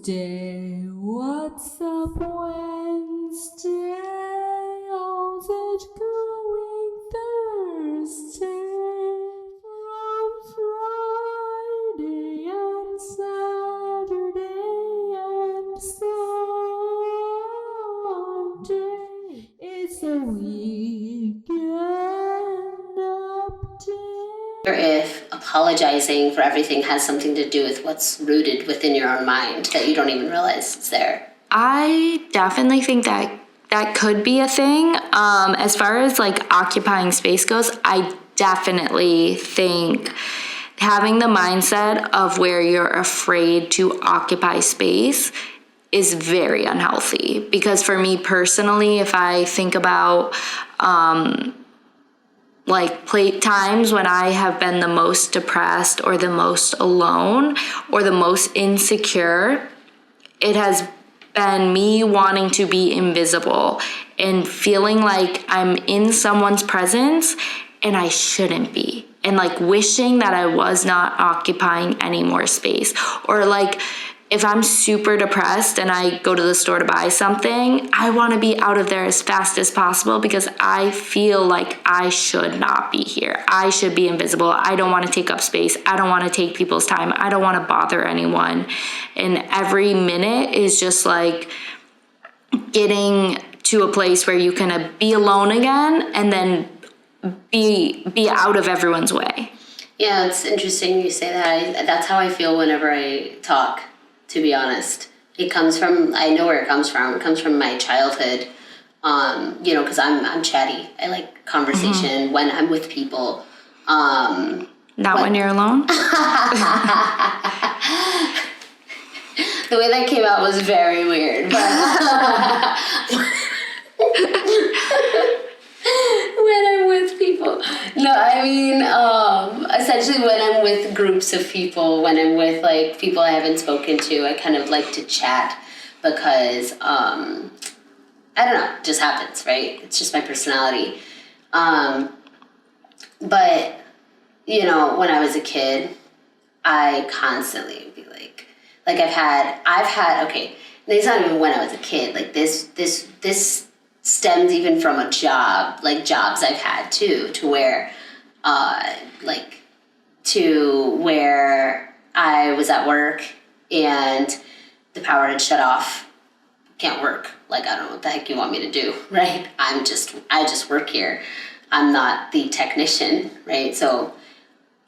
Tuesday, what's up Wednesday? How's it going Thursday? From Friday and Saturday and Sunday, it's a weekend update. Or if apologizing for everything has something to do with what's rooted within your own mind that you don't even realize it's there. I definitely think that could be a thing. As far as like occupying space goes, I definitely think having the mindset of where you're afraid to occupy space is very unhealthy. Because for me personally, if I think about times when I have been the most depressed or the most alone or the most insecure, it has been me wanting to be invisible and feeling like I'm in someone's presence and I shouldn't be. And like wishing that I was not occupying any more space. Or like if I'm super depressed and I go to the store to buy something, I want to be out of there as fast as possible because I feel like I should not be here. I should be invisible. I don't want to take up space. I don't want to take people's time. I don't want to bother anyone. And every minute is just like getting to a place where you can be alone again and then be out of everyone's way. Yeah, it's interesting you say that. That's how I feel whenever I talk. To be honest, it comes from, I know where it comes from. It comes from my childhood, because I'm chatty. I like conversation when I'm with people. Not when you're alone? The way that came out was very weird, but when I'm with people. No, I mean, essentially when I'm with groups of people, when I'm with like people I haven't spoken to, I kind of like to chat because, I don't know, it just happens, right? It's just my personality. But, when I was a kid, I constantly would be like I've had, okay, it's not even when I was a kid, like this stems even from a job, like jobs I've had too, to where I was at work and the power had shut off. Can't work. Like, I don't know what the heck you want me to do, right? I just work here. I'm not the technician, right? So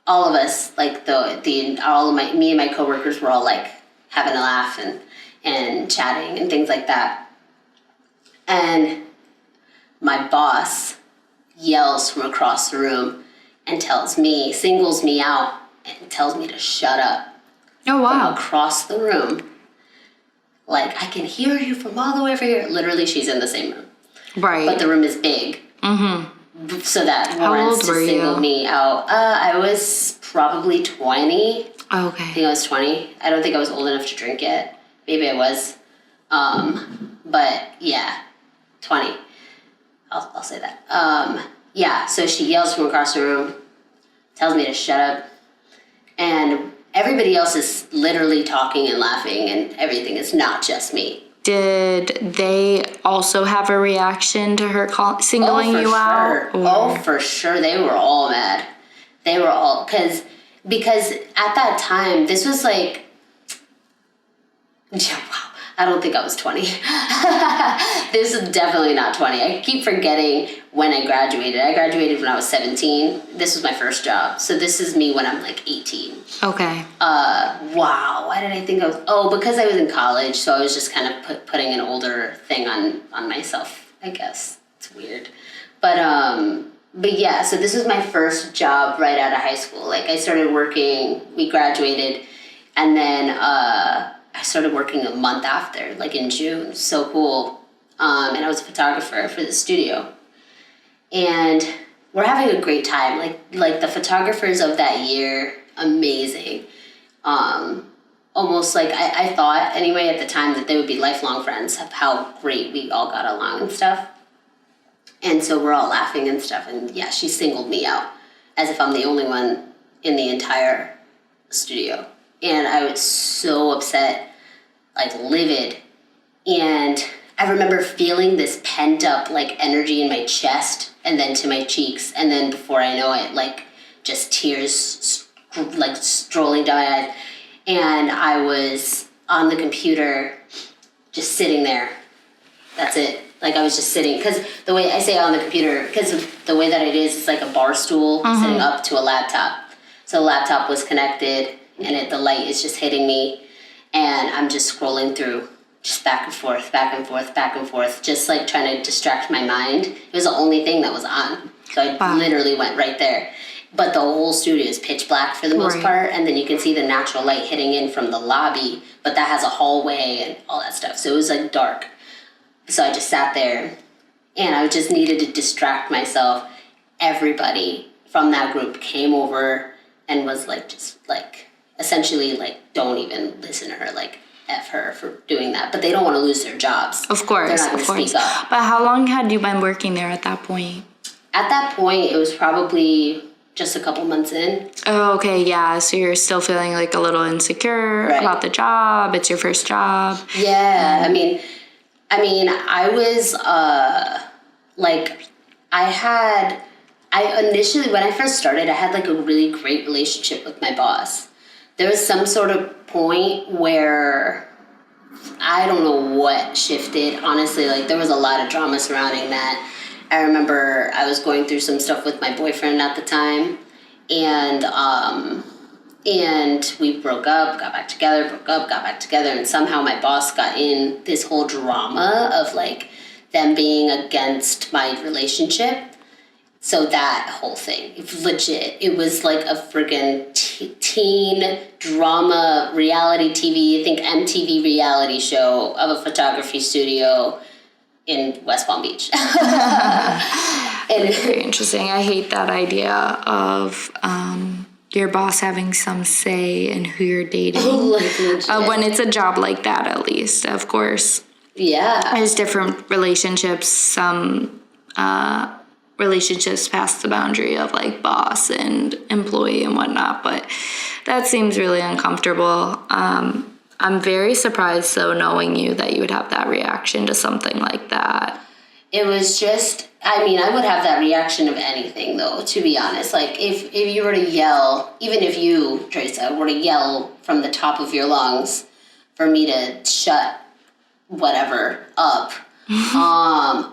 all of us, like me and my coworkers were all like having a laugh and chatting and things like that. And my boss yells from across the room and singles me out and tells me to shut up. Oh, wow. From across the room. Like, I can hear you from all the way over here. Literally, she's in the same room. Right. But the room is big. Mm-hmm. So that warrants to single me out. I was probably 20. Oh, okay. I think I was 20. I don't think I was old enough to drink yet. Maybe I was. But yeah, 20. I'll say that. So she yells from across the room, tells me to shut up, and everybody else is literally talking and laughing and everything. It's not just me. Did they also have a reaction to her singling you out? Oh, for sure. They were all mad. They were all, because at that time, this was like, wow. I don't think I was 20. This is definitely not 20. I keep forgetting when I graduated. I graduated when I was 17. This was my first job. So this is me when I'm like 18. Okay. Wow. Why did I think I was... Oh, because I was in college. So I was just kind of putting an older thing on myself, I guess. It's weird. But yeah, so this was my first job right out of high school. Like I started working, we graduated, and then... I started working a month after, like in June. So cool. And I was a photographer for the studio. And we're having a great time. Like the photographers of that year, amazing. Almost like I thought anyway at the time that they would be lifelong friends of how great we all got along and stuff. And so we're all laughing and stuff. And yeah, she singled me out as if I'm the only one in the entire studio. And I was so upset. like livid. And I remember feeling this pent up like energy in my chest and then to my cheeks. And then before I know it, like just tears like strolling down my eyes. And I was on the computer just sitting there. That's it. Like I was just sitting, because the way I say on the computer, because of the way that it is, it's like a bar stool sitting up to a laptop. So the laptop was connected, and the light is just hitting me, and I'm just scrolling through, just back and forth, back and forth, back and forth, just like trying to distract my mind. It was the only thing that was on, so I literally went right there. But the whole studio is pitch black for the most part, and then you can see the natural light hitting in from the lobby, but that has a hallway and all that stuff, so it was like dark. So I just sat there, and I just needed to distract myself. Everybody from that group came over and was like, just like, essentially like, don't even listen to her, like, F her for doing that. But they don't want to lose their jobs. Of course, they're not going to speak up. But how long had you been working there at that point? At that point, it was probably just a couple months in. Oh, okay, yeah. So you're still feeling like a little insecure about the job. It's your first job. Yeah, I mean, I was, like, I initially, when I first started, I had, like, a really great relationship with my boss. There was some sort of point where I don't know what shifted, honestly. Like, there was a lot of drama surrounding that. I remember I was going through some stuff with my boyfriend at the time, and we broke up, got back together, broke up, got back together, and somehow my boss got in this whole drama of, like, them being against my relationship. So that whole thing, legit, it was like a friggin' teen drama reality TV, I think MTV reality show of a photography studio in West Palm Beach. Very interesting. I hate that idea of your boss having some say in who you're dating. When it's a job like that, at least, of course. Yeah. There's different relationships. Some relationships past the boundary of like boss and employee and whatnot, but that seems really uncomfortable. I'm very surprised, though, knowing you, that you would have that reaction to something like that. It was just, I mean, I would have that reaction of anything, though, to be honest. Like, if you were to yell, even if you, Treasa, were to yell from the top of your lungs for me to shut whatever up,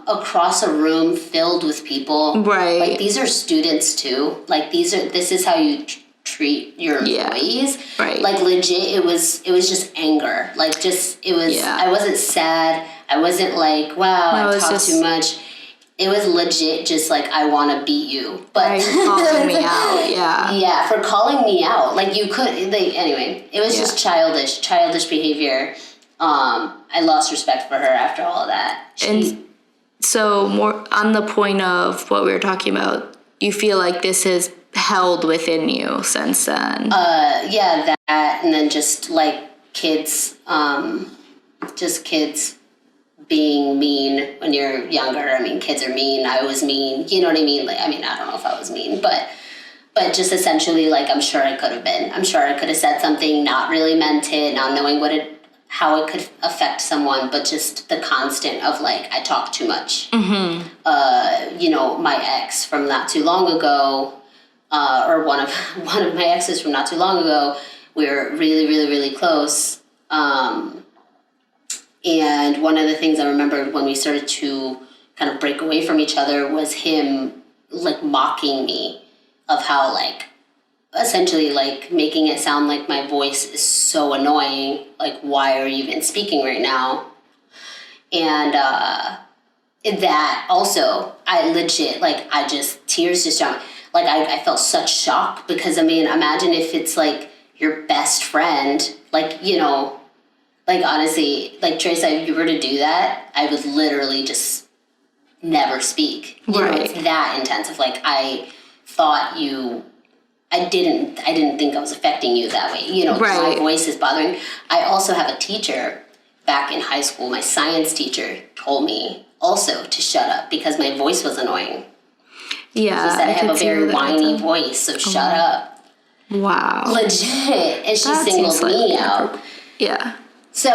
across a room filled with people. Right. Like, these are students, too. Like, this is how you treat your employees. Right. Like, legit, it was just anger. Like, just, it was, I wasn't sad. I wasn't like, wow, I talked too much. It was legit just like, I want to beat you. But calling me out, yeah. Yeah, for calling me out. Like, you could, anyway, it was just childish behavior. I lost respect for her after all of that. And so, more on the point of what we were talking about, you feel like this has held within you since then? Yeah, that, and then just like kids being mean when you're younger. I mean, kids are mean. I was mean. You know what I mean? Like, I mean, I don't know if I was mean, but just essentially, like, I'm sure I could have been. I'm sure I could have said something, not really meant it, not knowing how it could affect someone, but just the constant of, like, I talk too much. Mm-hmm. You know, my ex from not too long ago, or one of my exes from not too long ago, we were really, really, really close. And one of the things I remembered when we started to kind of break away from each other was him, like, mocking me of how, like, essentially, like, making it sound like my voice is so annoying. Like, why are you even speaking right now? And that also, I legit, like, tears just jumped. Like, I felt such shock because, I mean, imagine if it's, like, your best friend, like, you know, like, honestly, like, Treasa, if you were to do that, I would literally just never speak. You know, it's that intense of, like, I didn't think I was affecting you that way. You know, my voice is bothering. I also have a teacher back in high school, my science teacher told me also to shut up because my voice was annoying. Yeah. She said I have a very whiny voice, so shut up. Wow. Legit. And she singled me out. Yeah. So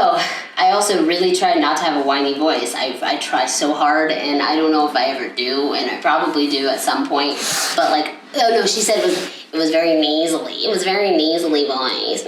I also really try not to have a whiny voice. I try so hard, and I don't know if I ever do, and I probably do at some point. But like, oh no, she said it was very nasally. It was very nasally voice.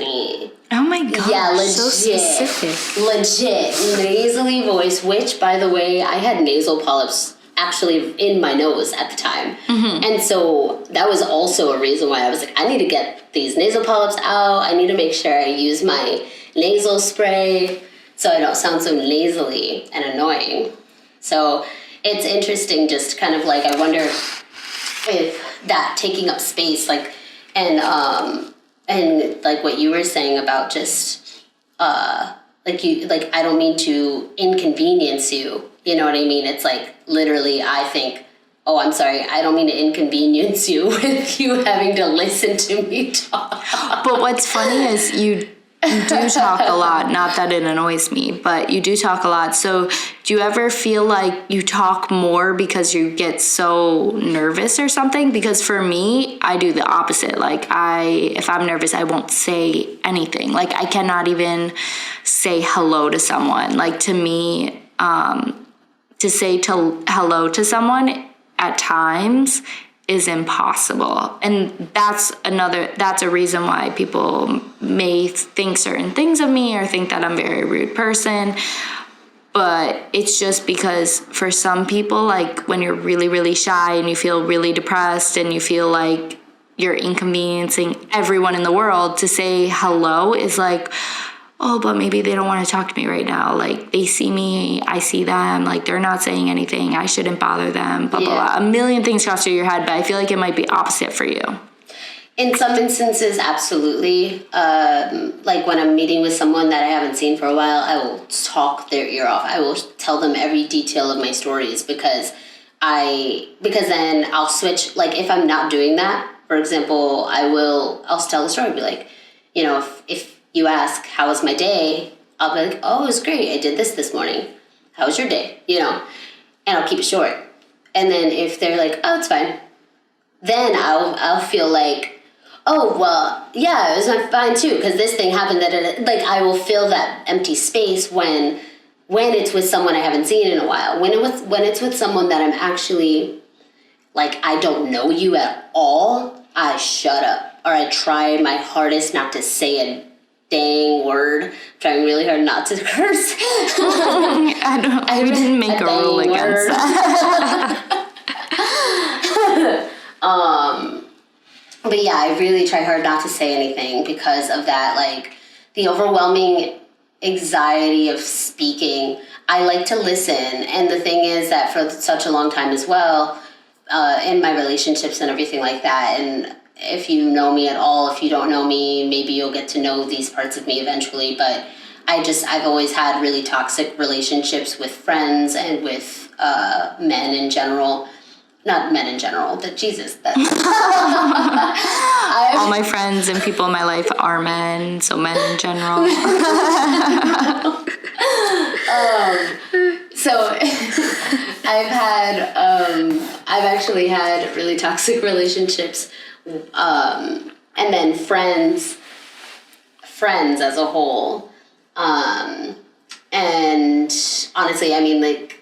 Oh my god! Yeah, legit. So specific. Legit nasally voice. Which, by the way, I had nasal polyps actually in my nose at the time, and so that was also a reason why I was like, I need to get these nasal polyps out. I need to make sure I use my nasal spray so I don't sound so nasally and annoying. So it's interesting, just kind of like, I wonder if that taking up space, like, and like what you were saying about just like I don't mean to inconvenience you, you know what I mean? It's like literally I think, oh, I'm sorry, I don't mean to inconvenience you with you having to listen to me talk. But what's funny is you do talk a lot. Not that it annoys me, but you do talk a lot. So do you ever feel like you talk more because you get so nervous or something? Because for me, I do the opposite. Like if I'm nervous, I won't say anything. Like I cannot even say hello to someone. Like to me, to say hello to someone at times is impossible. And that's a reason why people may think certain things of me or think that I'm a very rude person. But it's just because for some people, like when you're really, really shy and you feel really depressed and you feel like you're inconveniencing everyone in the world, to say hello is like, oh, but maybe they don't want to talk to me right now. Like, they see me, I see them, like, they're not saying anything, I shouldn't bother them, blah, blah, blah. A million things cross through your head, but I feel like it might be opposite for you. In some instances, absolutely. Like when I'm meeting with someone that I haven't seen for a while, I will talk their ear off. I will tell them every detail of my stories because then I'll switch. Like if I'm not doing that, for example, I'll tell the story, be like, you know, if you ask, how was my day? I'll be like, oh, it was great. I did this morning. How was your day? You know, and I'll keep it short. And then if they're like, oh, it's fine, then I'll feel like, oh, well, yeah, it was fine too, because this thing happened. Like I will fill that empty space when it's with someone I haven't seen in a while. When it's with someone that I'm actually, like, I don't know you at all, I shut up. Or I try my hardest not to say a dang word, trying really hard not to curse. We didn't make a rule against that. But yeah, I really try hard not to say anything because of that, like the overwhelming anxiety of speaking. I like to listen, and the thing is that for such a long time as well, in my relationships and everything like that, and if you know me at all, if you don't know me, maybe you'll get to know these parts of me eventually, but I've always had really toxic relationships with friends and with men in general. Not men in general, but Jesus. All my friends and people in my life are men, so men in general. So I've actually had really toxic relationships, and then friends as a whole, and honestly, I mean, like,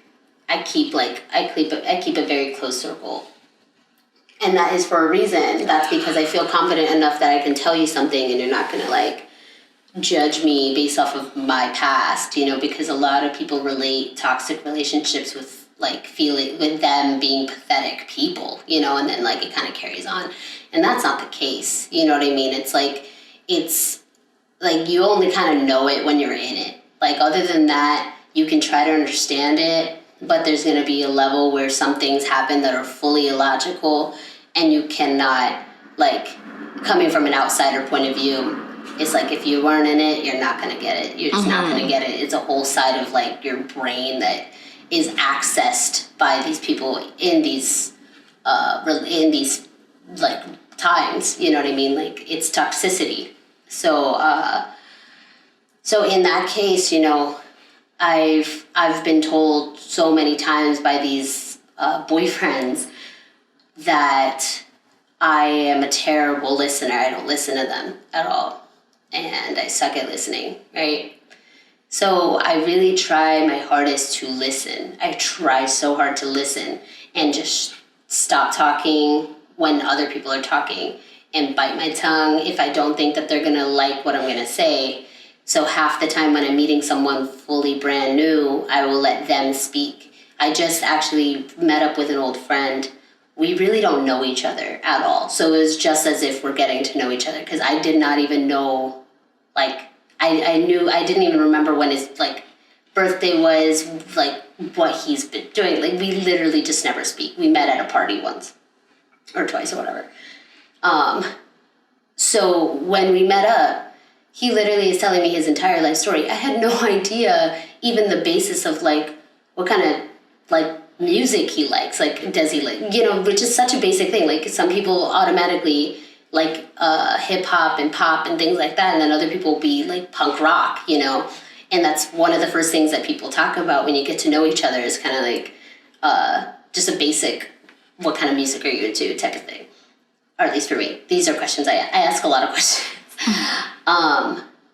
I keep a very close circle, and that is for a reason. That's because I feel confident enough that I can tell you something, and you're not gonna like judge me based off of my past, you know, because a lot of people relate toxic relationships with like feeling with them being pathetic people, you know, and then like it kind of carries on, and that's not the case. You know what I mean? It's like you only kind of know it when you're in it. Like, other than that, you can try to understand it, but there's going to be a level where some things happen that are fully illogical, and you cannot, like, coming from an outsider point of view, it's like if you weren't in it, you're not going to get it. You're just not going to get it. It's a whole side of, like, your brain that is accessed by these people in these like, times, you know what I mean? Like, it's toxicity. So in that case, you know, I've been told so many times by these boyfriends that I am a terrible listener. I don't listen to them at all, and I suck at listening, right? So I really try my hardest to listen. I try so hard to listen and just stop talking when other people are talking and bite my tongue if I don't think that they're gonna like what I'm gonna say. So half the time when I'm meeting someone fully brand new, I will let them speak. I just actually met up with an old friend. We really don't know each other at all. So it was just as if we're getting to know each other because I did not even know, like, I didn't even remember when his, like, birthday was, like, what he's been doing. Like, we literally just never speak. We met at a party once or twice or whatever. So when we met up, he literally is telling me his entire life story. I had no idea even the basis of, like, what kind of, like, music he likes. Like, does he like, you know, which is such a basic thing. Like, some people automatically like hip hop and pop and things like that, and then other people will be like punk rock, you know. And that's one of the first things that people talk about when you get to know each other is kind of like just a basic, what kind of music are you into type of thing. Or at least for me, these are questions I ask a lot of questions.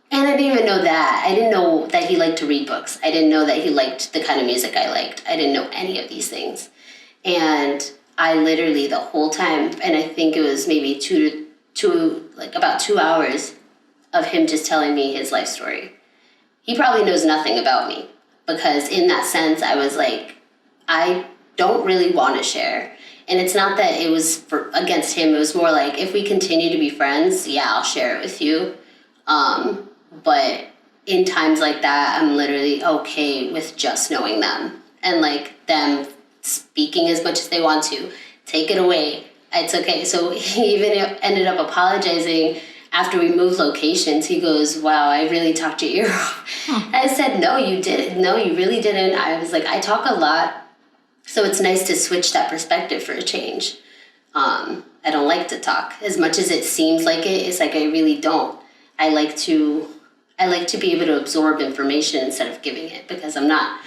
And I didn't even know that. I didn't know that he liked to read books. I didn't know that he liked the kind of music I liked. I didn't know any of these things. And I literally the whole time, and I think it was maybe about 2 hours of him just telling me his life story. He probably knows nothing about me because in that sense, I was like, I don't really want to share. And it's not that it was against him. It was more like, if we continue to be friends, yeah, I'll share it with you. But in times like that, I'm literally okay with just knowing them and like them speaking as much as they want to. Take it away. It's okay. So he even ended up apologizing after we moved locations. He goes, wow, I really talked your ear off. I said, no, you didn't. No, you really didn't. I was like, I talk a lot. So it's nice to switch that perspective for a change. I don't like to talk. As much as it seems like it, it's like I really don't. I like to be able to absorb information instead of giving it because I'm not,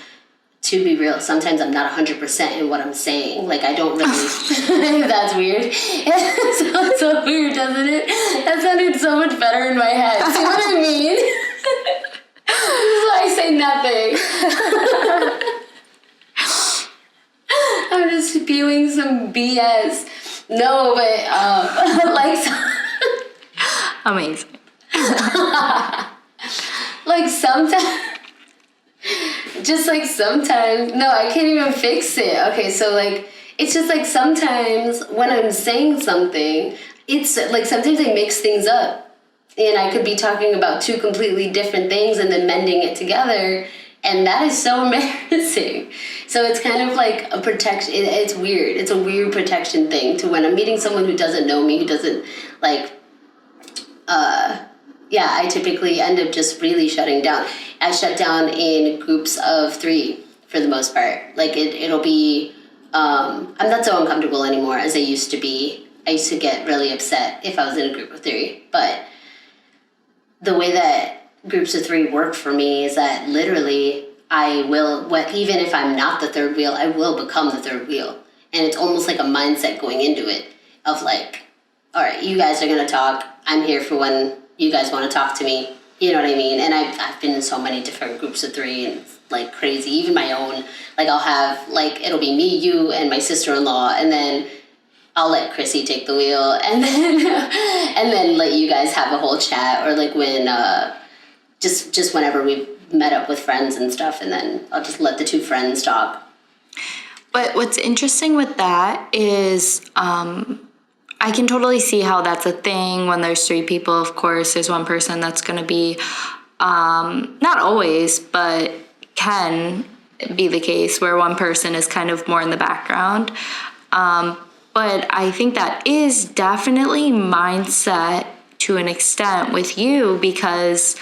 to be real, sometimes I'm not 100% in what I'm saying. Like, I don't really... That's weird. It sounds so weird, doesn't it? That sounded so much better in my head. See what I mean? This is why I say nothing. I'm just spewing some BS. No, but, like... Amazing. Like, sometimes... Just like sometimes, no, I can't even fix it. Okay, so like, it's just like sometimes when I'm saying something, it's like sometimes I mix things up and I could be talking about two completely different things and then mending it together. And that is so embarrassing. So it's kind of like a protection. It's weird. It's a weird protection thing to when I'm meeting someone who doesn't know me, who doesn't like, yeah, I typically end up just really shutting down. I shut down in groups of 3 for the most part. Like it'll be, I'm not so uncomfortable anymore as I used to be. I used to get really upset if I was in a group of 3. But the way that groups of 3 work for me is that literally I will, even if I'm not the third wheel, I will become the third wheel. And it's almost like a mindset going into it of like, all right, you guys are going to talk. I'm here for when you guys want to talk to me. You know what I mean? And I've been in so many different groups of 3 and it's like crazy, even my own. Like I'll have, like, it'll be me, you, and my sister-in-law, and then I'll let Chrissy take the wheel, and then let you guys have a whole chat, or like when, just whenever we've met up with friends and stuff, and then I'll just let the 2 friends talk. But what's interesting with that is, I can totally see how that's a thing when there's 3 people. Of course, there's one person that's going to be, not always, but can be the case where one person is kind of more in the background. But I think that is definitely mindset to an extent with you because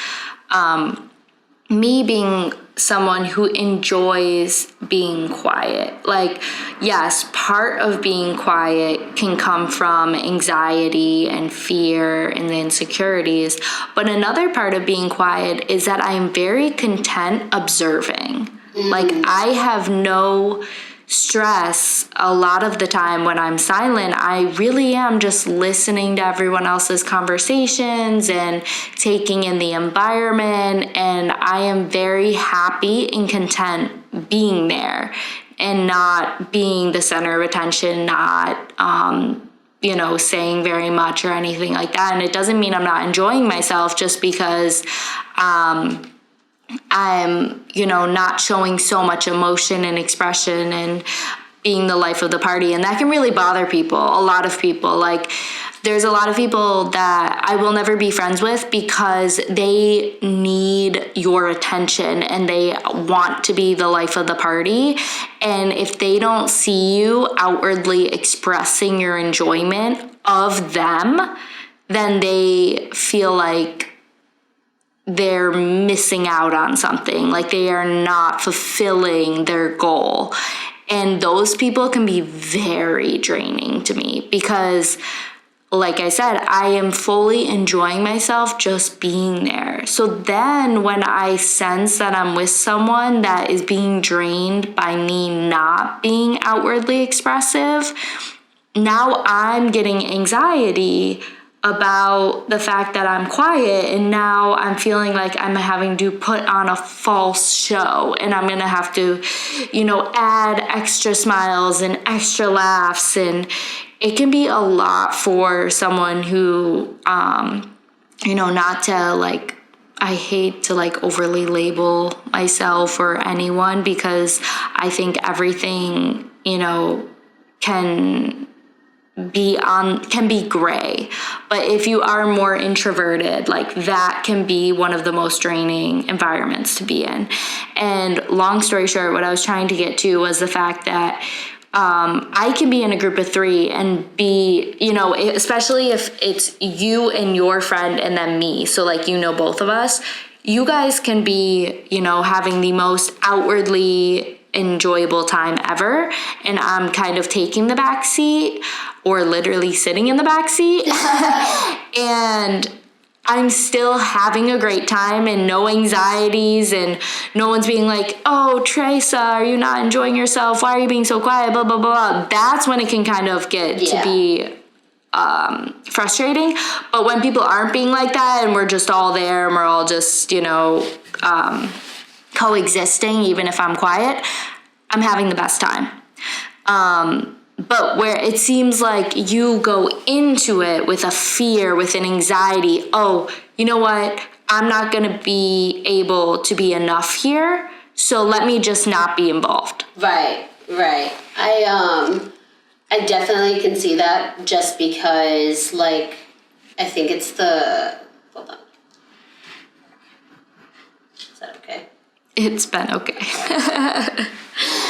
me being someone who enjoys being quiet. Like, yes, part of being quiet can come from anxiety and fear and the insecurities, but another part of being quiet is that I'm very content observing. Like, I have no stress, a lot of the time when I'm silent, I really am just listening to everyone else's conversations and taking in the environment. And I am very happy and content being there and not being the center of attention, not, saying very much or anything like that. And it doesn't mean I'm not enjoying myself just because I'm, not showing so much emotion and expression and being the life of the party. And that can really bother people, a lot of people. Like, there's a lot of people that I will never be friends with because they need your attention and they want to be the life of the party. And if they don't see you outwardly expressing your enjoyment of them, then they feel like they're missing out on something, like they are not fulfilling their goal. And those people can be very draining to me because, like I said, I am fully enjoying myself just being there. So then when I sense that I'm with someone that is being drained by me not being outwardly expressive, now I'm getting anxiety about the fact that I'm quiet, and now I'm feeling like I'm having to put on a false show, and I'm gonna have to, add extra smiles and extra laughs, and it can be a lot for someone who, not to I hate to overly label myself or anyone, because I think everything, can be gray. But if you are more introverted, that can be one of the most draining environments to be in. And long story short, what I was trying to get to was the fact that I can be in a group of 3 and be, especially if it's you and your friend and then me. So both of us, you guys can be, having the most outwardly enjoyable time ever. And I'm kind of taking the back seat or literally sitting in the back seat. And I'm still having a great time and no anxieties, and no one's being like, oh, Treasa, are you not enjoying yourself? Why are you being so quiet? Blah, blah, blah. That's when it can kind of get to be frustrating. But when people aren't being like that and we're just all there and we're all just, coexisting, even if I'm quiet, I'm having the best time. But where it seems like you go into it with a fear, with an anxiety, oh, you know what? I'm not going to be able to be enough here, so let me just not be involved. Right. I definitely can see that, just because, I think it's hold on. Is that okay? It's been okay.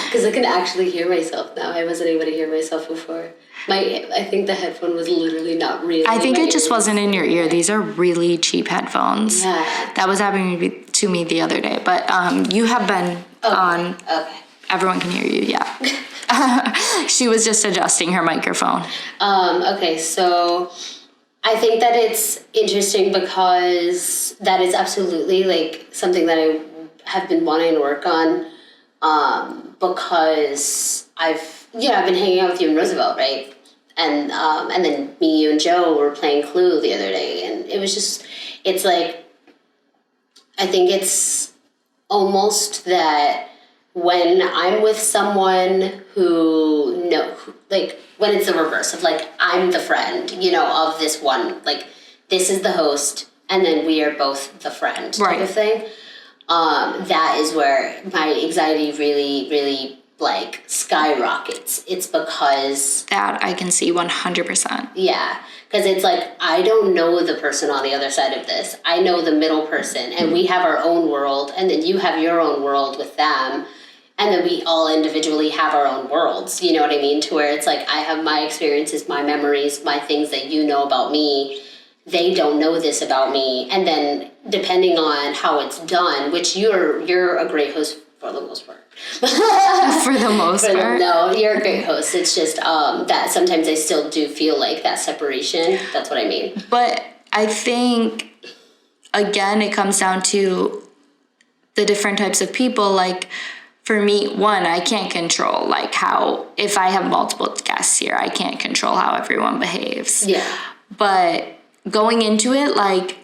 Because I can actually hear myself now. I wasn't able to hear myself before. I think the headphone was literally not really. I think it just wasn't in your ear. These are really cheap headphones. Yeah. That was happening to me the other day. But you have been on. Okay. Everyone can hear you, yeah. She was just adjusting her microphone. Okay, so I think that it's interesting because that is absolutely something that I have been wanting to work on, because I've been hanging out with you in Roosevelt, right? And then me, you, and Joe were playing Clue the other day, and it was just, I think it's almost that when I'm with someone who when it's the reverse of I'm the friend, of this one, this is the host, and then we are both the friend type of thing. That is where my anxiety really, really skyrockets. It's because that I can see 100%. Yeah, because it's I don't know the person on the other side of this. I know the middle person, and we have our own world, and then you have your own world with them, and then we all individually have our own worlds. You know what I mean? To where it's I have my experiences, my memories, my things that you know about me. They don't know this about me, and then depending on how it's done, which you're a great host for the most part. For the most part? No, you're a great host. It's just that sometimes I still do feel that separation. That's what I mean. But I think, again, it comes down to the different types of people. for me, one, I can't control like how, if I have multiple guests here, I can't control how everyone behaves. Yeah. But going into it, like,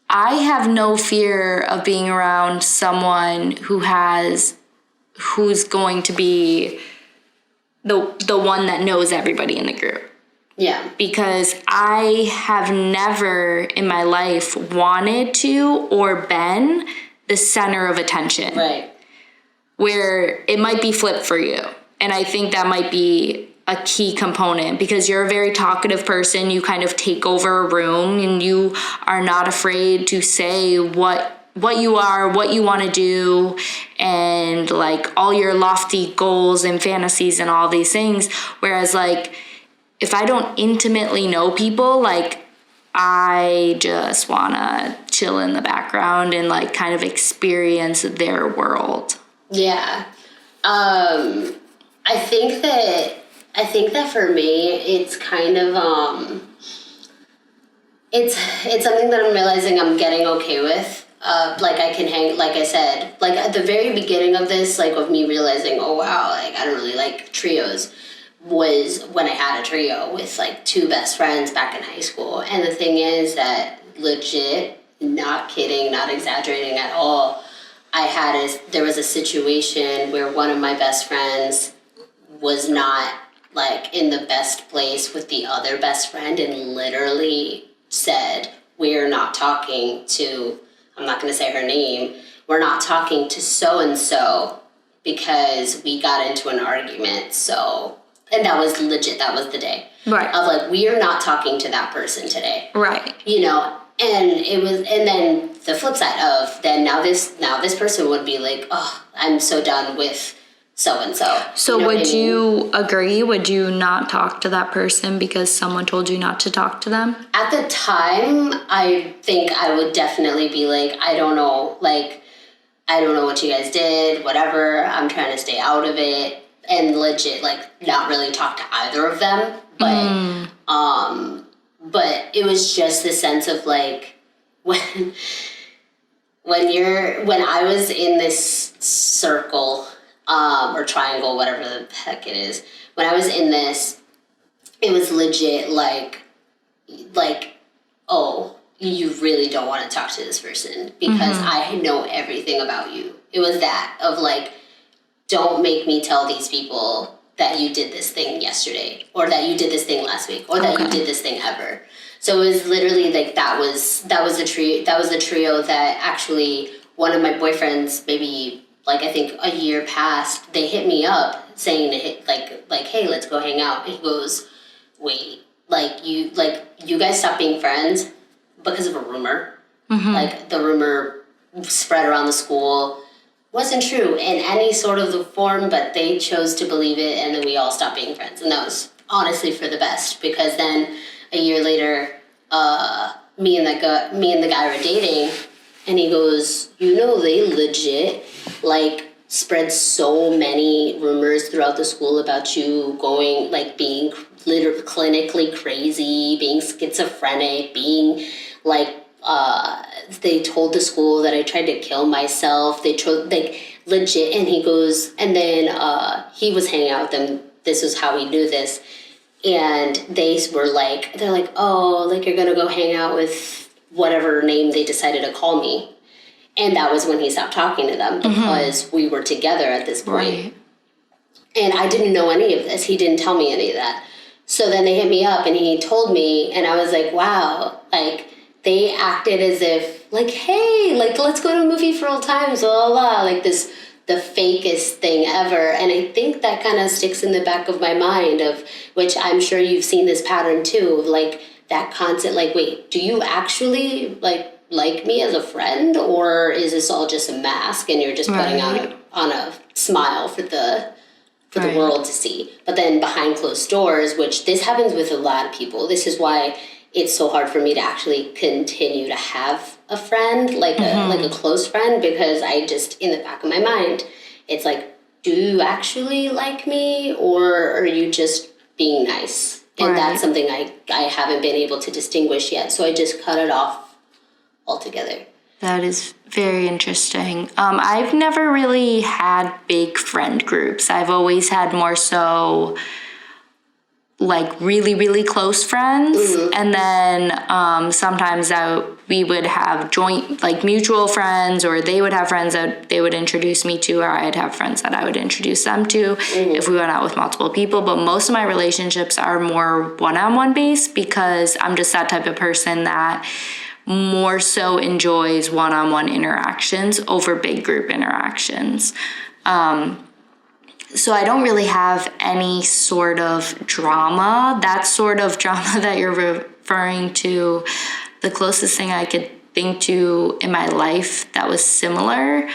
I have no fear of being around someone who's going to be the one that knows everybody in the group. Yeah. Because I have never in my life wanted to or been the center of attention. Right. Where it might be flipped for you. And I think that might be a key component because you're a very talkative person. You kind of take over a room and you are not afraid to say what you are, what you want to do, and like all your lofty goals and fantasies and all these things. Whereas like, if I don't intimately know people, like I just want to chill in the background and like kind of experience their world. Yeah. I think that for me, it's kind of, it's something that I'm realizing I'm getting okay with. Like I can hang, like I said, like at the very beginning of this, like of me realizing, oh wow, like I don't really like trios, was when I had a trio with like two best friends back in high school. And the thing is that legit, not kidding, not exaggerating at all, there was a situation where one of my best friends was not like in the best place with the other best friend and literally said, we're not talking to, I'm not going to say her name, we're not talking to so-and-so because we got into an argument. So, and that was legit, that was the day. Right. Of like, we are not talking to that person today. Right. You know, and it was, and then the flip side of then now this person would be like, oh, I'm so done with so-and-so. So would you agree? Would you not talk to that person because someone told you not to talk to them? At the time, I think I would definitely be like, I don't know what you guys did, whatever, I'm trying to stay out of it, and legit, like, not really talk to either of them, but it was just the sense of, like, when I was in this circle, or triangle, whatever the heck it is, when I was in this, it was legit, like, oh, you really don't want to talk to this person because I know everything about you. It was that of, like, don't make me tell these people that you did this thing yesterday, or that you did this thing last week, or that you did this thing ever. So it was literally like that was the trio that actually one of my boyfriends, maybe like I think a year past, they hit me up saying like hey, let's go hang out. And he goes, wait, like you guys stopped being friends because of a rumor. Like the rumor spread around the school. Wasn't true in any sort of the form, but they chose to believe it, and then we all stopped being friends. And that was honestly for the best, because then a year later, me and the guy were dating, and he goes, you know, they legit, like, spread so many rumors throughout the school about you going, like, being clinically crazy, being schizophrenic, being, like, they told the school that I tried to kill myself. They tried, like, legit. And he goes, and then he was hanging out with them. This is how he knew this. And they're like, oh, like, you're going to go hang out with whatever name they decided to call me. And that was when he stopped talking to them, because we were together at this point. Right. And I didn't know any of this. He didn't tell me any of that. So then they hit me up and he told me, and I was like, wow, like, they acted as if, like, hey, like, let's go to a movie for old times, blah, blah, blah, like this, the fakest thing ever. And I think that kind of sticks in the back of my mind, of which I'm sure you've seen this pattern too, of like that constant, like, wait, do you actually like me as a friend, or is this all just a mask and you're just putting on a smile for the world to see? But then behind closed doors, which this happens with a lot of people, this is why it's so hard for me to actually continue to have a friend, like a close friend, because I just, in the back of my mind, it's like, do you actually like me, or are you just being nice? And that's something I haven't been able to distinguish yet. So I just cut it off altogether. That is very interesting. I've never really had big friend groups. I've always had more so like really, really close friends. Mm-hmm. And then sometimes we would have joint, like mutual friends, or they would have friends that they would introduce me to, or I'd have friends that I would introduce them to if we went out with multiple people. But most of my relationships are more one-on-one based because I'm just that type of person that more so enjoys one-on-one interactions over big group interactions. So I don't really have any sort of drama. That sort of drama that you're referring to, the closest thing I could think to in my life that was similar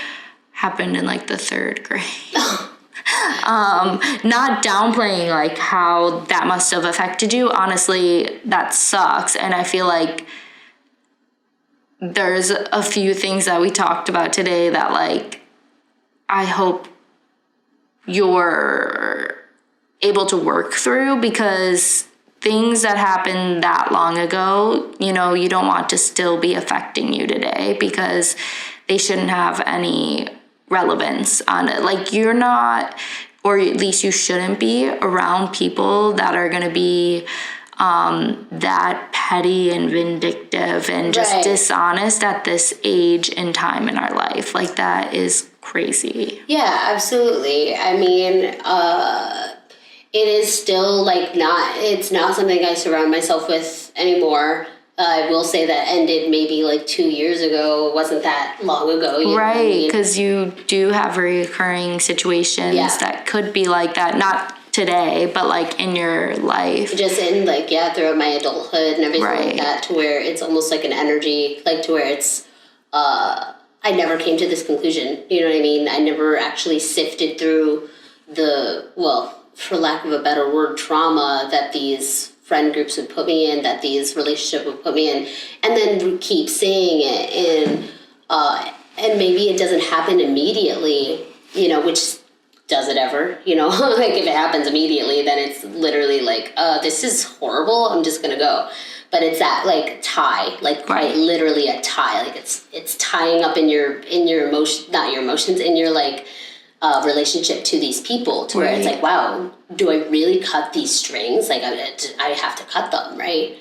happened in like the 3rd grade. Not downplaying like how that must have affected you. Honestly, that sucks. And I feel like there's a few things that we talked about today that like I hope you're able to work through, because things that happened that long ago, you know, you don't want to still be affecting you today, because they shouldn't have any relevance on it. Like, you're not, or at least you shouldn't be around people that are going to be that petty and vindictive and just dishonest at this age and time in our life. Like, that is crazy. Yeah, absolutely. I mean, it is still like it's not something I surround myself with anymore. I will say that ended maybe like 2 years ago. It wasn't that long ago. Right, because you do have recurring situations that could be like that. Not today, but like in your life. Just in like, throughout my adulthood and everything like that, to where it's almost like an energy, like to where it's, I never came to this conclusion. You know what I mean? I never actually sifted through for lack of a better word, trauma that these friend groups would put me in, that these relationships would put me in, and then keep saying it. And maybe it doesn't happen immediately, you know, which does it ever, you know? Like, if it happens immediately, then it's literally like, this is horrible, I'm just gonna go. But it's that like tie, like quite literally a tie. Like it's tying up in your emotion, not your emotions, in your like relationship to these people, to where it's like, wow, do I really cut these strings? Like I have to cut them, right?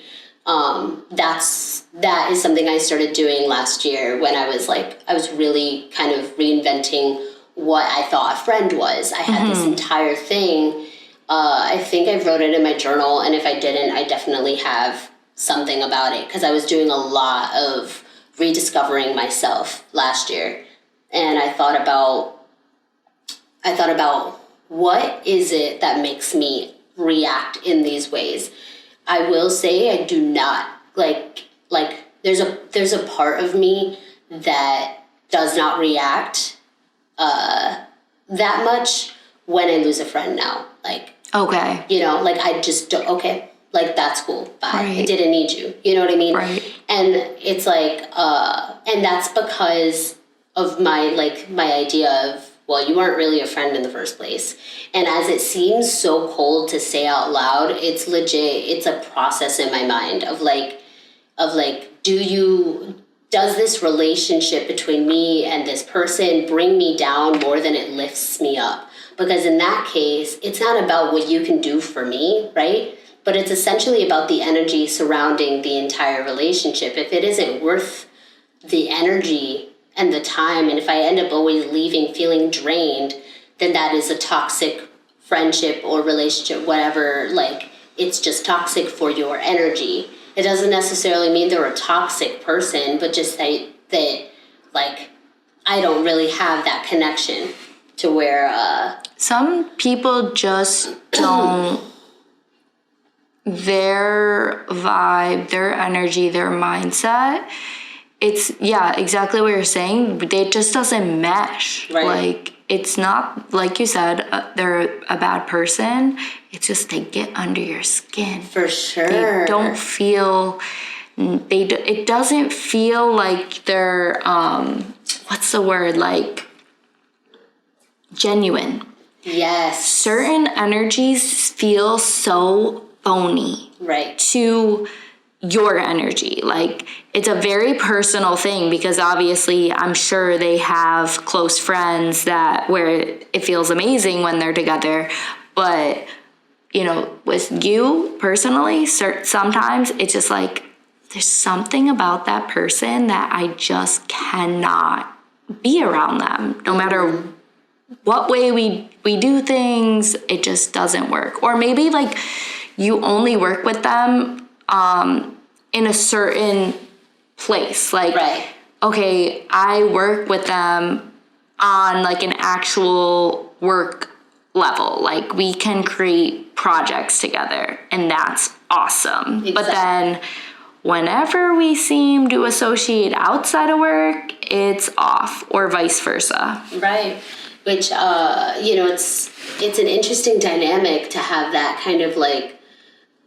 That is something I started doing last year when I was really kind of reinventing what I thought a friend was. I had this entire thing. I think I wrote it in my journal, and if I didn't, I definitely have something about it, because I was doing a lot of rediscovering myself last year. And I thought about what is it that makes me react in these ways. I will say I do not like there's a part of me that does not react that much when I lose a friend now. Like, okay, you know, like I just don't, okay, like that's cool, bye. I didn't need you. You know what I mean? Right. And it's like, and that's because of my idea of, well, you weren't really a friend in the first place. And as it seems so cold to say out loud, it's legit, it's a process in my mind of does this relationship between me and this person bring me down more than it lifts me up? Because in that case, it's not about what you can do for me, right? But it's essentially about the energy surrounding the entire relationship. If it isn't worth the energy and the time, and if I end up always leaving feeling drained, then that is a toxic friendship or relationship, whatever. Like, it's just toxic for your energy. It doesn't necessarily mean they're a toxic person, but just that like, I don't really have that connection to where... Some people just don't... their vibe, their energy, their mindset, it's, exactly what you're saying. It just doesn't mesh. Right. Like, it's not, like you said, they're a bad person. It's just they get under your skin. For sure. They don't feel, it doesn't feel like they're, what's the word, like, genuine. Yes. Certain energies feel so phony. Right. To your energy. Like, it's a very personal thing because obviously I'm sure they have close friends where it feels amazing when they're together. But, you know, with you personally, sometimes it's just like, there's something about that person that I just cannot be around them. No matter what way we do things, it just doesn't work. Or maybe like you only work with them in a certain place. Like, Right. okay, I work with them on like an actual work level. Like, we can create projects together, and that's awesome. But then whenever we seem to associate outside of work, it's off, or vice versa. Right. Which, you know, it's an interesting dynamic to have that kind of like,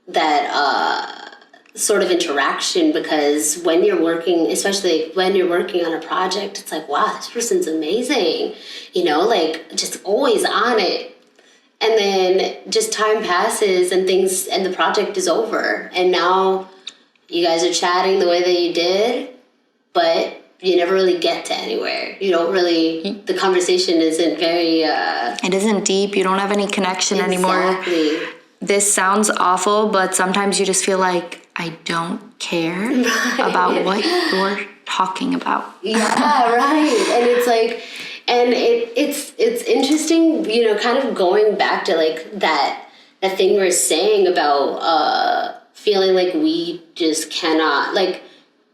that sort of interaction, because when you're working, especially when you're working on a project, it's like, wow, this person's amazing, you know, like just always on it. And then just time passes and things, and the project is over. And now you guys are chatting the way that you did, but you never really get to anywhere. You don't really, the conversation isn't very... It isn't deep. You don't have any connection anymore. Exactly. This sounds awful, but sometimes you just feel like, I don't care about what you're talking about. Yeah, right. And it's like, and it's interesting, you know, kind of going back to like that thing we were saying about feeling like we just cannot, like,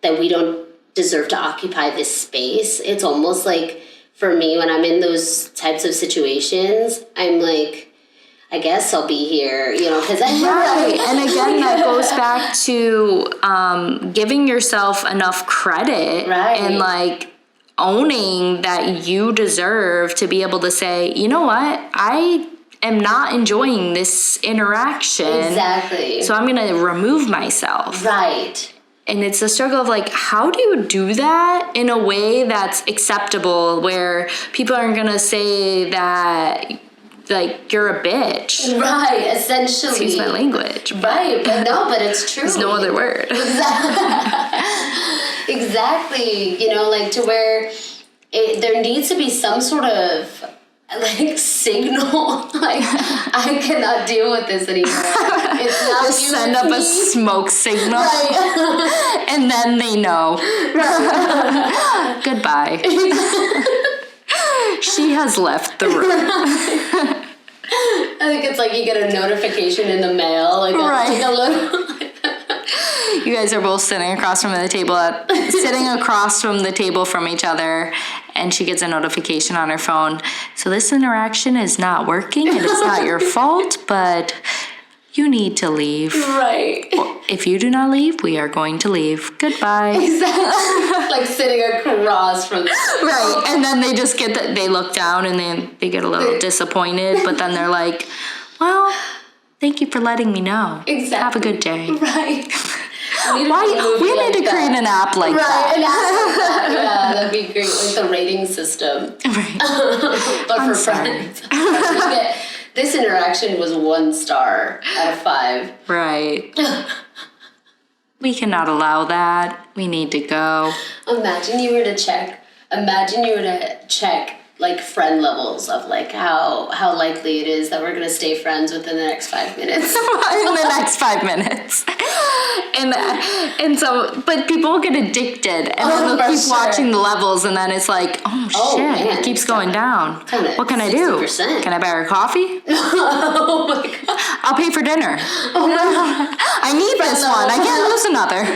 that we don't deserve to occupy this space. It's almost like, for me, when I'm in those types of situations, I'm like, I guess I'll be here, you know, because I'm right. And again, that goes back to giving yourself enough credit, right, and like owning that you deserve to be able to say, you know what, I am not enjoying this interaction. Exactly. So I'm going to remove myself. Right. And it's a struggle of like, how do you do that in a way that's acceptable, where people aren't going to say that, like, you're a bitch. Right, essentially. Excuse my language. Right, but it's true. There's no other word. Exactly. You know, like, to where there needs to be some sort of, like, signal. Like, I cannot deal with this anymore. It's not Just you, send it's up me. a smoke signal. Right. And then they know. Right. Goodbye. She has left the room. I think it's like you get a notification in the mail, like, right. Like a little... You guys are both sitting across from the table from each other, and she gets a notification on her phone. So this interaction is not working, and it's not your fault, but you need to leave. Right. If you do not leave, we are going to leave. Goodbye. Exactly. Like sitting across from... Right. And then they just they look down and they get a little disappointed, but then they're like, well, thank you for letting me know. Exactly. Have a good day. Right. We need to create an app like that. An app like that. Yeah, that'd be great. Like the rating system. Right. But I'm for sorry. friends. This interaction was 1 star out of 5. Right. We cannot allow that. We need to go. Imagine you were to check like friend levels of like how likely it is that we're gonna stay friends within the next 5 minutes. In the next 5 minutes. And so, but people get addicted, and then they'll keep watching the levels, and then it's like, oh shit, man, it keeps going down. What can I do? 60%. Can I buy her coffee? Oh my god. I'll pay for dinner. Oh no. I need this one. I can't lose another.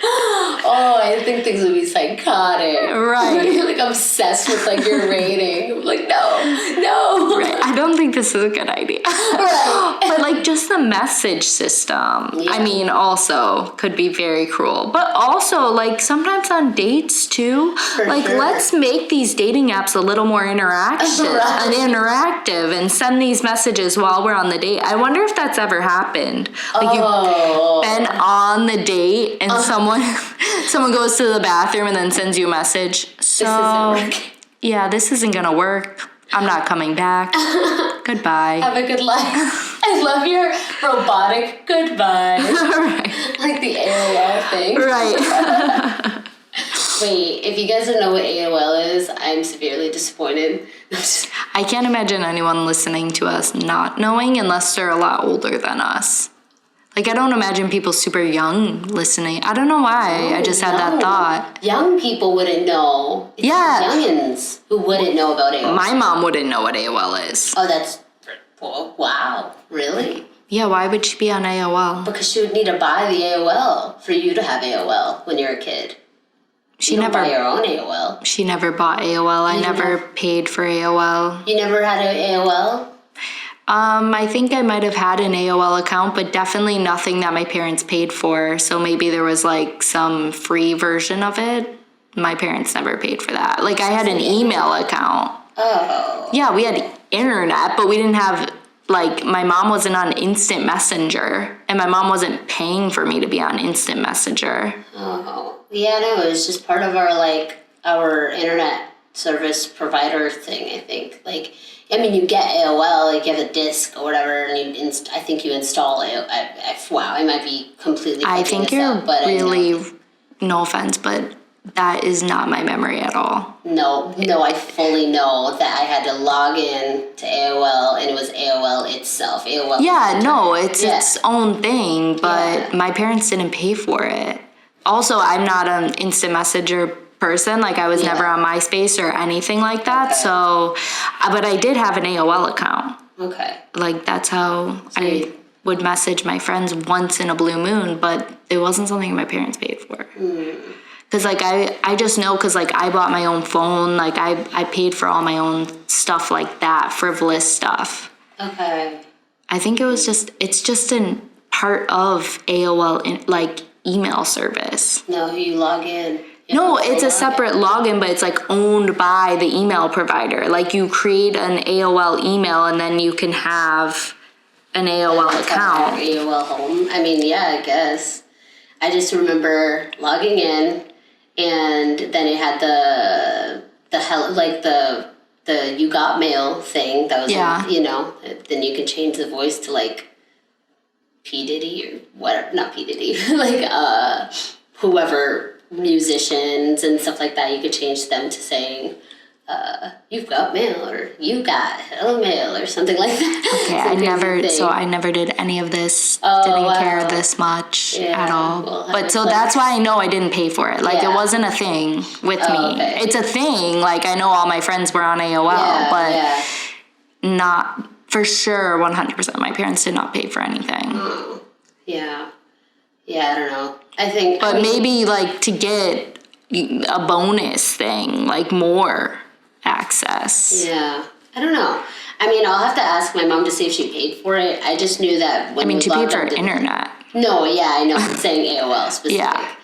Oh, I think things would be psychotic. Right. Like obsessed with like your rating. I'm like, no. Right. I don't think this is a good idea. Right. But like just the message system, Yeah. I mean, also could be very cruel. But also like sometimes on dates too, like sure. let's make these dating apps a little more interactive and send these messages while we're on the date. I wonder if that's ever happened. Like you've been on the date and someone goes to the bathroom and then sends you a message. So This isn't working. yeah, this isn't gonna work. I'm not coming back. Goodbye. Have a good life. I love your robotic goodbye. Right. Like the AOL thing. Right. Wait, if you guys don't know what AOL is, I'm severely disappointed. I can't imagine anyone listening to us not knowing unless they're a lot older than us. Like, I don't imagine people super young listening. I don't know why. I just had that thought. Young people wouldn't know. It's youngins who wouldn't know about AOL. My mom wouldn't know what AOL is. Oh, that's... Wow. Really? Yeah, why would she be on AOL? Because she would need to buy the AOL for you to have AOL when you're a kid. You don't buy your own AOL. She never bought AOL. I never paid for AOL. You never had an AOL? I think I might have had an AOL account, but definitely nothing that my parents paid for. So maybe there was like some free version of it. My parents never paid for that. Like, I had an email account. Oh. Yeah, we had internet, but we didn't have, like, my mom wasn't on Instant Messenger, and my mom wasn't paying for me to be on Instant Messenger. Oh. Yeah, no, it was just part of our internet service provider thing, I think. Like, I mean, you get AOL, like, you have a disc or whatever, and I think you install it. Wow, I might be completely I think you're up, but really, no offense, but that is not my memory at all. No, I fully know that I had to log in to AOL, and it was AOL itself. AOL. Yeah, no, it's its own thing, but my parents didn't pay for it. Also, I'm not an Instant Messenger person. Like, I was never on MySpace or anything like that. Okay. So, but I did have an AOL account. Okay. Like, that's how I would message my friends once in a blue moon, but it wasn't something my parents paid for. Because, like, I just know because, like, I bought my own phone. Like, I paid for all my own stuff like that, frivolous stuff. Okay. I think it's just a part of AOL, like, email service. No, you log in. No, it's a separate login, but it's like owned by the email provider. Like, you create an AOL email and then you can have an AOL account. AOL home. I mean, yeah, I guess. I just remember logging in, and then it had the you got mail thing that was you know, then you can change the voice to like P Diddy or whatever, not P Diddy, like whoever, musicians and stuff like that, you could change them to saying you've got mail, or you got hello mail, or something like that. Okay, I never did any of this. Didn't care this much at all. Well, but so that's why I know I didn't pay for it. Like, it wasn't a thing with me. Okay. It's a thing. Like, I know all my friends were on AOL, but not for sure 100%. My parents did not pay for anything. Yeah, I don't know. I think, but maybe like to get a bonus thing, like more access. Yeah, I don't know. I mean, I'll have to ask my mom to see if she paid for it. I just knew that when she paid for internet. No, yeah, I know. I'm saying AOL specific. Yeah.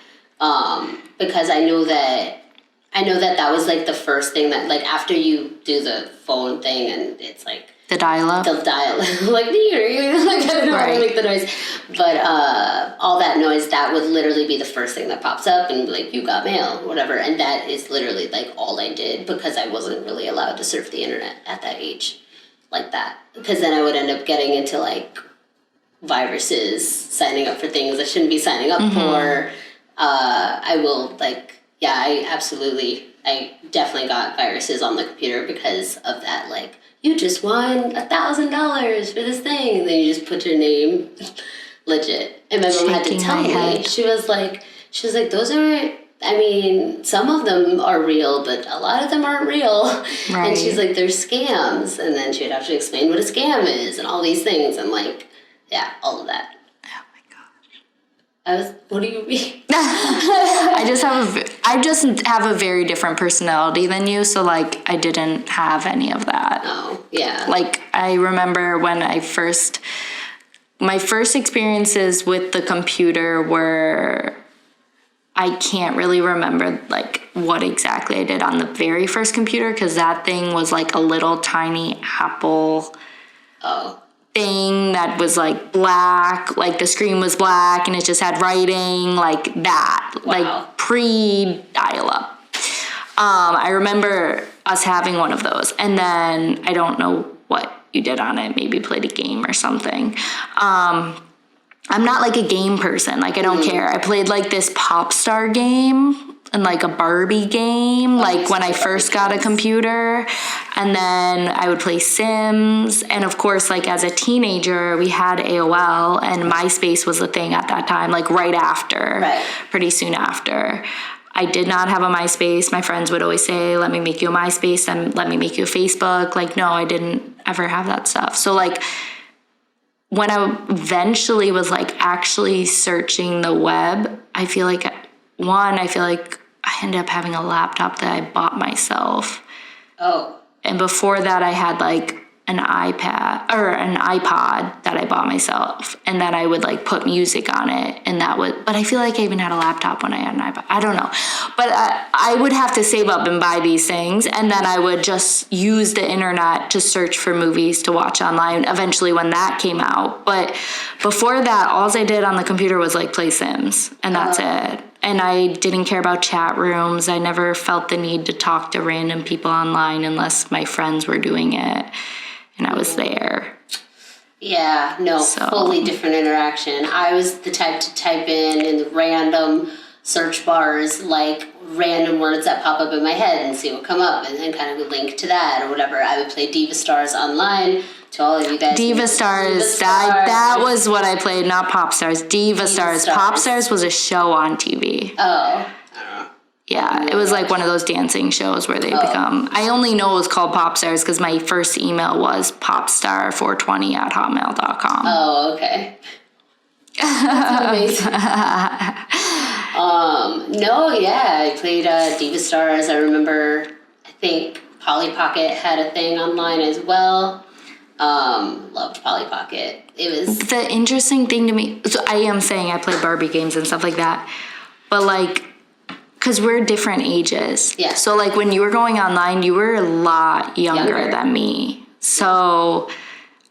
Because I know that was like the first thing that, like, after you do the phone thing and it's like the dial-up. Like, like, I don't know how to make the noise. But all that noise, that would literally be the first thing that pops up, and like, you got mail, whatever. And that is literally like all I did, because I wasn't really allowed to surf the internet at that age like that. Because then I would end up getting into like viruses, signing up for things I shouldn't be signing up for. I will I definitely got viruses on the computer because of that. Like, you just won $1,000 for this thing, and then you just put your name. Legit. And my mom had to tell me. She was like, those aren't, I mean, some of them are real, but a lot of them aren't real. Right. And she's like, they're scams. And then she would have to explain what a scam is and all these things, and like, yeah, all of that. Oh my gosh. What do you mean? I just have a very different personality than you, so like, I didn't have any of that. Oh, yeah. Like, I remember when my first experiences with the computer were, I can't really remember like what exactly I did on the very first computer, because that thing was like a little tiny Apple thing that was like black, like the screen was black and it just had writing like that. Wow. Like pre-dial-up. I remember us having one of those. And then I don't know what you did on it. Maybe played a game or something. I'm not like a game person. Like, I don't care. I played like this pop star game and like a Barbie game, like when I first got a computer. And then I would play Sims. And of course, like as a teenager, we had AOL, and MySpace was the thing at that time, like right after, pretty soon after. I did not have a MySpace. My friends would always say, let me make you a MySpace and let me make you a Facebook. Like, no, I didn't ever have that stuff. So like, when I eventually was like actually searching the web, I feel like I ended up having a laptop that I bought myself. Oh. And before that, I had like an iPad or an iPod that I bought myself, and then I would like put music on it, and that would. But I feel like I even had a laptop when I had an iPod. I don't know, but I would have to save up and buy these things, and then I would just use the internet to search for movies to watch online. Eventually, when that came out, but before that, all I did on the computer was like play Sims, and that's it. And I didn't care about chat rooms. I never felt the need to talk to random people online unless my friends were doing it and I was there. Yeah, no, fully different interaction. I was the type to type in the random search bars, like random words that pop up in my head and see what come up, and then kind of link to that or whatever. I would play Diva Stars online. To all of you guys. Diva Stars. That was what I played, not Pop Stars. Diva Stars. Pop Stars was a show on TV. Oh, I don't know. Yeah, it was like one of those dancing shows where they become... I only know it was called Pop Stars because my first email was popstar420@hotmail.com. Oh, okay. That's amazing. No, yeah, I played Diva Stars. I remember, I think Polly Pocket had a thing online as well. Loved Polly Pocket. It was... The interesting thing to me... So I am saying I play Barbie games and stuff like that. But like... Because we're different ages. Yeah. So like when you were going online, you were a lot younger than me. So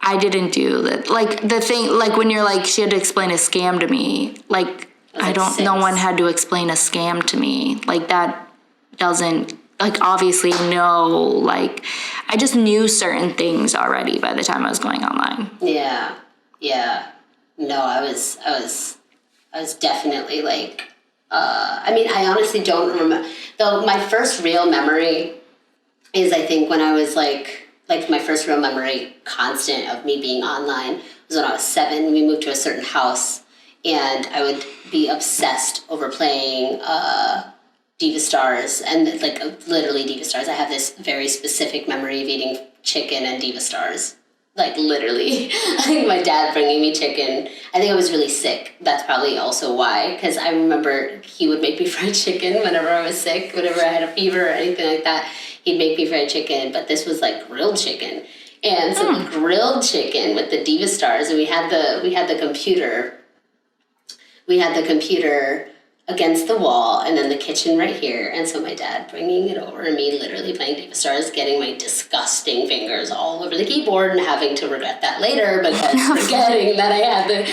I didn't do that. Like the thing... Like when you're like, she had to explain a scam to me. Like, no one had to explain a scam to me. Like that doesn't... Like, obviously, no, like, I just knew certain things already by the time I was going online. Yeah. No, I was definitely, like, I mean, I honestly don't remember, though my first real memory is, I think, when I was, like my first real memory constant of me being online was when I was 7. We moved to a certain house, and I would be obsessed over playing, Diva Stars, and like literally Diva Stars. I have this very specific memory of eating chicken and Diva Stars. Like literally. I think my dad bringing me chicken. I think I was really sick. That's probably also why, because I remember he would make me fried chicken whenever I was sick, whenever I had a fever or anything like that. He'd make me fried chicken, but this was like grilled chicken. And so the grilled chicken with the Diva Stars, and we had the computer. We had the computer against the wall, and then the kitchen right here. And so my dad bringing it over, and me literally playing Diva Stars, getting my disgusting fingers all over the keyboard and having to regret that later because forgetting that I had the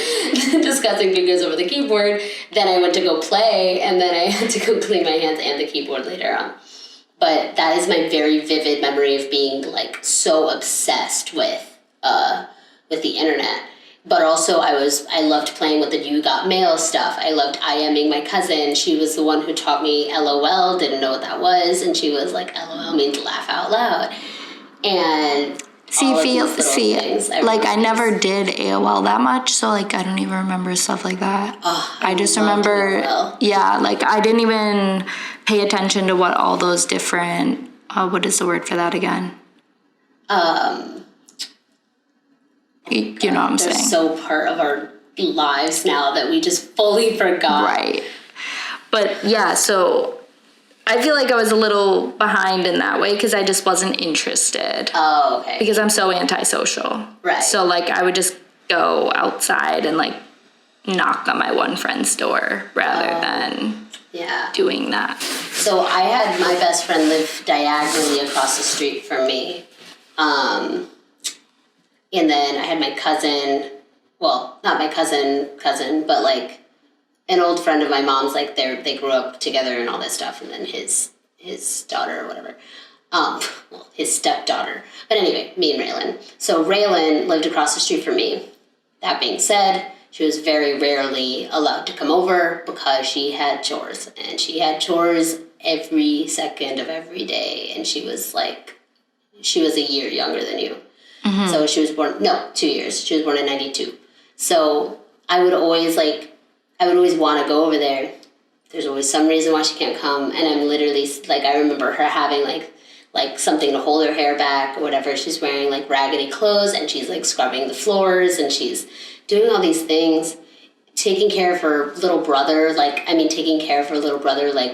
disgusting fingers over the keyboard. Then I went to go play, and then I had to go clean my hands and the keyboard later on. But that is my very vivid memory of being like so obsessed with the internet. But also I loved playing with the You Got Mail stuff. I loved IMing my cousin. She was the one who taught me LOL, didn't know what that was. And she was like, LOL means laugh out loud. And I never did AOL that much. So like, I don't even remember stuff like that. Oh, I just remember, AOL. Like I didn't even pay attention to what all those different, what is the word for that again? You know what I'm saying? They're so part of our lives now that we just fully forgot. Right. But yeah, so I feel like I was a little behind in that way because I just wasn't interested. Oh, okay. Because I'm so antisocial. Right. So like I would just go outside and like knock on my one friend's door rather than doing that. So I had my best friend live diagonally across the street from me. And then I had my cousin, well, not my cousin, but like an old friend of my mom's, like they grew up together and all that stuff, and then his daughter or whatever. Well, his stepdaughter. But anyway, me and Raylan. So Raylan lived across the street from me. That being said, she was very rarely allowed to come over because she had chores. And she had chores every second of every day. And she was a year younger than you. Mm-hmm. So she was born, 2 years. She was born in 92. So I would always want to go over there. There's always some reason why she can't come. And I'm literally, I remember her having, something to hold her hair back or whatever. She's wearing, raggedy clothes, and she's, scrubbing the floors, and she's doing all these things, taking care of her little brother,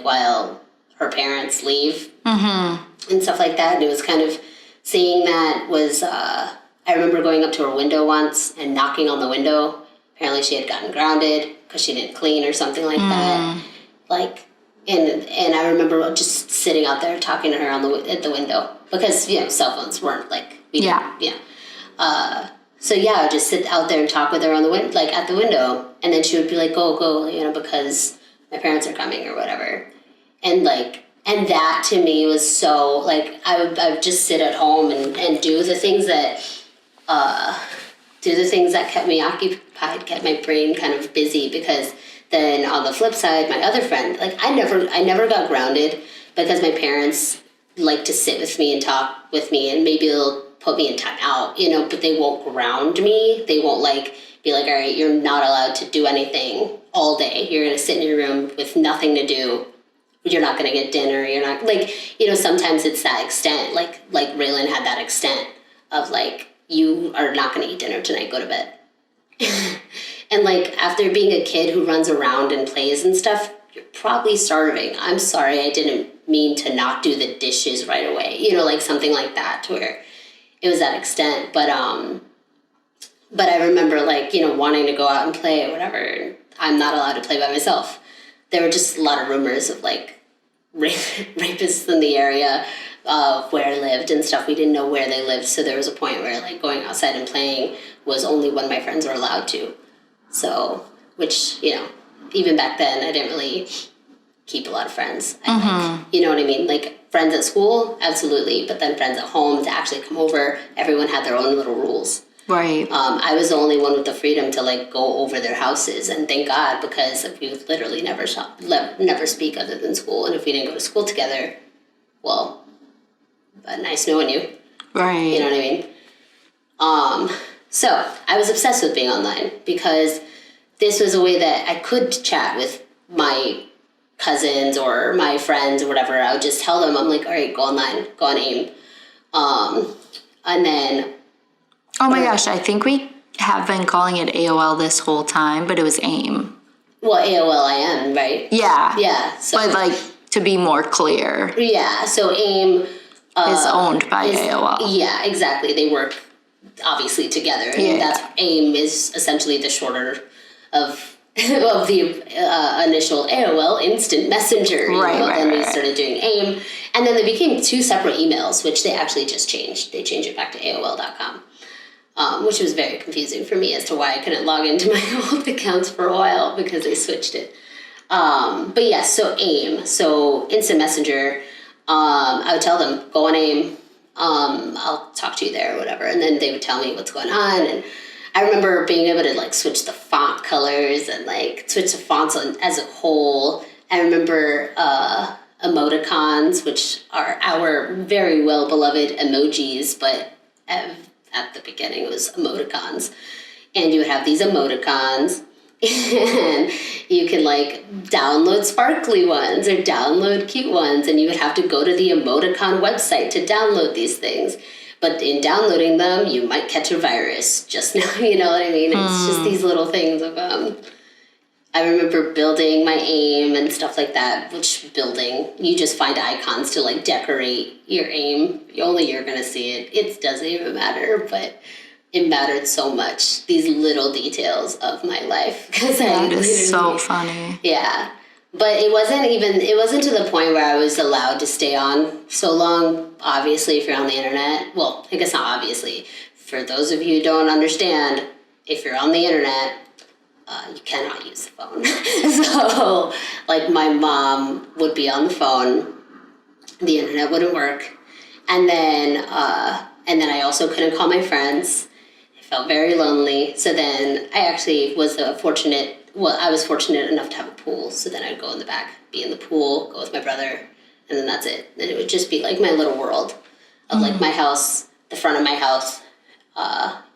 while her parents leave and stuff like that. And it was kind of, seeing that was, I remember going up to her window once and knocking on the window. Apparently she had gotten grounded because she didn't clean or something like that. And I remember just sitting out there talking to her at the window because, cell phones weren't So I would just sit out there and talk with her on the at the window, and then she would be like, go, because my parents are coming or whatever. And that to me was so, I would just sit at home and do the things that kept me occupied, kept my brain kind of busy, because then on the flip side, my other friend, I never got grounded because my parents like to sit with me and talk with me, and maybe they'll put me in time out, but they won't ground me. They won't be like, all right, you're not allowed to do anything all day. You're going to sit in your room with nothing to do. You're not going to get dinner. You're not sometimes it's that extent, like Raylan had that extent of you are not going to eat dinner tonight, go to bed. And after being a kid who runs around and plays and stuff, you're probably starving. I'm sorry, I didn't mean to not do the dishes right away. Something like that, to where it was that extent. But I remember wanting to go out and play or whatever. And I'm not allowed to play by myself. There were just a lot of rumors of rapists in the area of where I lived and stuff. We didn't know where they lived, so there was a point where going outside and playing was only when my friends were allowed to. So, which, even back then I didn't really keep a lot of friends. I think. You know what I mean? Friends at school, absolutely, but then friends at home to actually come over, everyone had their own little rules. Right. I was the only one with the freedom to go over their houses, and thank God, because we would literally never speak other than school. And if we didn't go to school together, well, nice knowing you. Right. You know what I mean? So I was obsessed with being online because this was a way that I could chat with my cousins or my friends or whatever. I would just tell them, I'm like, all right, go online, go on AIM. And then... Oh my gosh, I think we have been calling it AOL this whole time, but it was AIM. Well, AOL-IM, right? Yeah. Yeah. So, but to be more clear. Yeah, so AIM... is owned by AOL. Yeah, exactly. They work, obviously, together. And that's AIM is essentially the shorter of the initial AOL Instant Messenger. Then we started doing AIM. And then they became two separate emails, which they actually just changed. They changed it back to AOL.com. Which was very confusing for me as to why I couldn't log into my old accounts for a while because they switched it. But yes, so AIM, so Instant Messenger, I would tell them, go on AIM, I'll talk to you there or whatever. And then they would tell me what's going on. And I remember being able to switch the font colors and switch the fonts as a whole. I remember emoticons, which are our very well beloved emojis, but at the beginning it was emoticons. And you would have these emoticons, and you can download sparkly ones or download cute ones, and you would have to go to the emoticon website to download these things. But in downloading them, you might catch a virus. Just now, you know what I mean? It's just these little things of I remember building my AIM and stuff like that, which building, you just find icons to decorate your AIM. Only you're going to see it. It doesn't even matter, but it mattered so much. These little details of my life. That is so funny. Yeah. But it wasn't to the point where I was allowed to stay on so long. Obviously, if you're on the internet, well, I guess not obviously. For those of you who don't understand, if you're on the internet, you cannot use the phone. So, my mom would be on the phone, the internet wouldn't work, And then I also couldn't call my friends. I felt very lonely. So then I actually was I was fortunate enough to have a pool. So then I'd go in the back, be in the pool, go with my brother, and then that's it. And it would just be like my little world of like my house, the front of my house,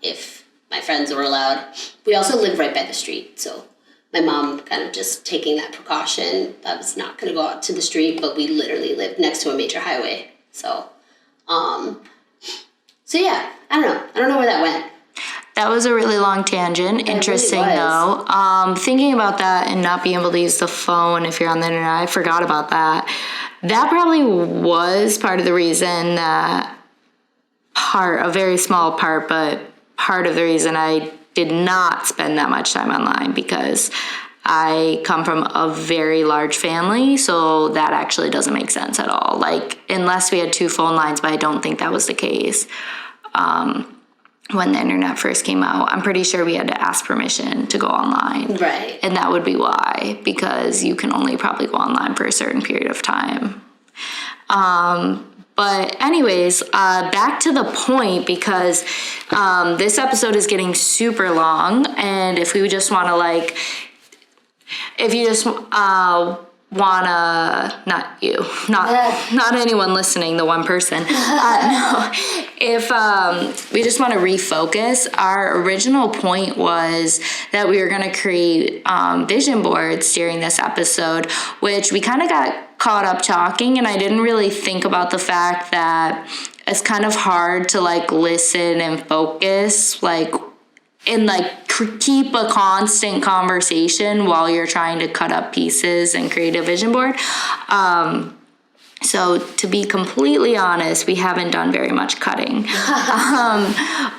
if my friends were allowed. We also lived right by the street, so my mom kind of just taking that precaution. I was not going to go out to the street, but we literally lived next to a major highway. So yeah, I don't know where that went. That was a really long tangent. Interesting, though. Thinking about that and not being able to use the phone if you're on the internet, I forgot about that. That probably was part of the reason a very small part, but part of the reason I did not spend that much time online, because I come from a very large family, so that actually doesn't make sense at all. Like, unless we had 2 phone lines, but I don't think that was the case. When the internet first came out, I'm pretty sure we had to ask permission to go online. Right. And that would be why, because you can only probably go online for a certain period of time. But anyways, back to the point, because this episode is getting super long, and if we just want to if you just wanna, not you, not anyone listening, the one person. No, if we just want to refocus, our original point was that we were going to create vision boards during this episode, which we kind of got caught up talking, and I didn't really think about the fact that it's kind of hard to listen and focus and keep a constant conversation while you're trying to cut up pieces and create a vision board. So to be completely honest, we haven't done very much cutting.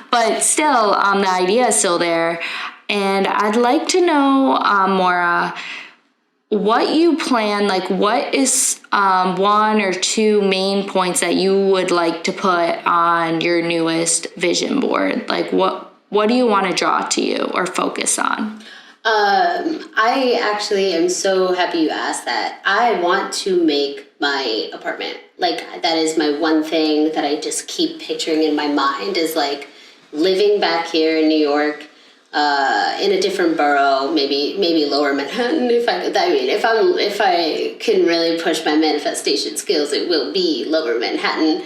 But still, the idea is still there. And I'd like to know, Mora, what you plan, what is 1 or 2 main points that you would like to put on your newest vision board? What do you want to draw to you or focus on? I actually am so happy you asked that. I want to make my apartment. That is my one thing that I just keep picturing in my mind, is living back here in New York, in a different borough, maybe Lower Manhattan. If I can really push my manifestation skills, it will be Lower Manhattan.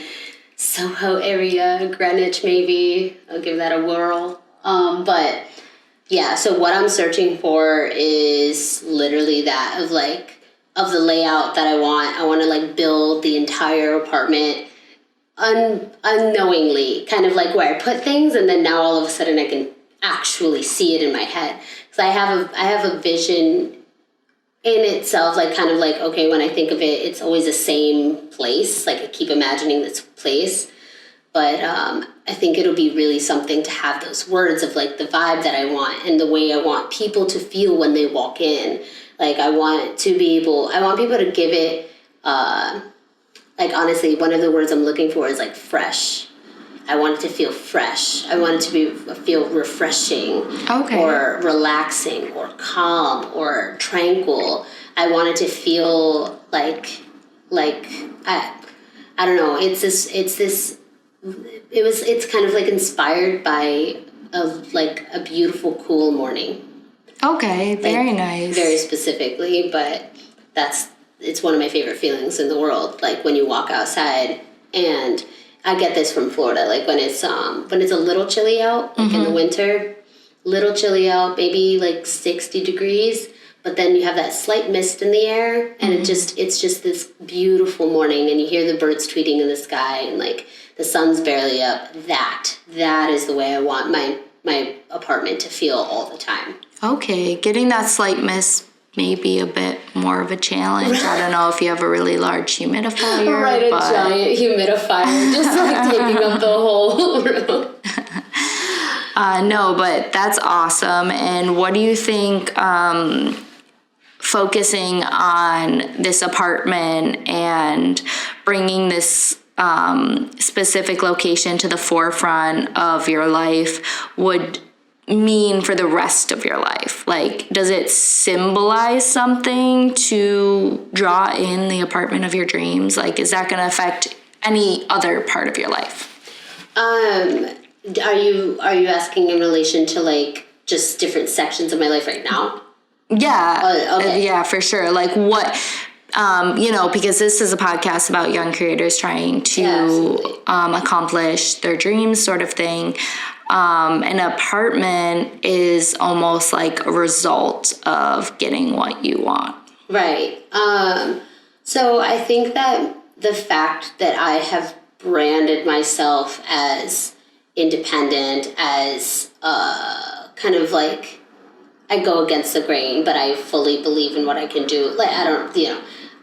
Soho area, Greenwich maybe. I'll give that a whirl. But yeah, so what I'm searching for is literally that of the layout that I want. I want to build the entire apartment unknowingly, kind of where I put things, and then now all of a sudden I can actually see it in my head. Because I have a vision in itself, okay, when I think of it, it's always the same place. I keep imagining this place. But I think it'll be really something to have those words of the vibe that I want and the way I want people to feel when they walk in. I want people to give it, honestly, one of the words I'm looking for is fresh. I want it to feel fresh. I want it to feel refreshing, or relaxing, or calm, or tranquil. I want it to feel I don't know. It's kind of inspired by a beautiful, cool morning. Okay, very nice. Very specifically, but it's one of my favorite feelings in the world. When you walk outside, and I get this from Florida, when it's a little chilly out, in the winter, little chilly out, maybe 60 degrees, but then you have that slight mist in the air, and it's just this beautiful morning, and you hear the birds tweeting in the sky, and the sun's barely up. That is the way I want my apartment to feel all the time. Okay, getting that slight mist may be a bit more of a challenge. I don't know if you have a really large humidifier. Right, a giant humidifier, just taking up the whole room. No, but that's awesome. And what do you think, focusing on this apartment and bringing this specific location to the forefront of your life would mean for the rest of your life? Does it symbolize something to draw in the apartment of your dreams? Is that going to affect any other part of your life? Are you asking in relation to like just different sections of my life right now? Yeah. Okay. Yeah, for sure. Like what, because this is a podcast about young creators trying to accomplish their dreams sort of thing. An apartment is almost like a result of getting what you want. Right. So I think that the fact that I have branded myself as independent, as kind of like I go against the grain, but I fully believe in what I can do. Like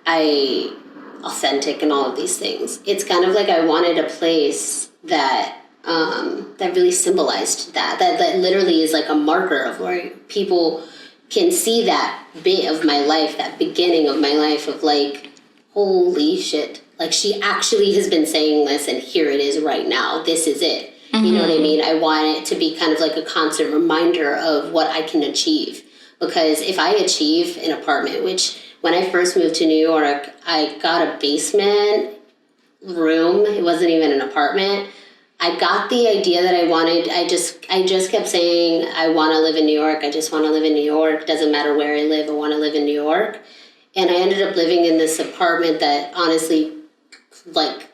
I authentic and all of these things. It's kind of like I wanted a place that that really symbolized that literally is like a marker of where people can see that bit of my life, that beginning of my life of like, holy shit, like she actually has been saying this and here it is right now. This is it. Mm-hmm. You know what I mean? I want it to be kind of like a constant reminder of what I can achieve. Because if I achieve an apartment, which when I first moved to New York, I got a basement room. It wasn't even an apartment. I got the idea that I wanted, I just kept saying, I want to live in New York. I just want to live in New York. Doesn't matter where I live. I want to live in New York. And I ended up living in this apartment that honestly, like,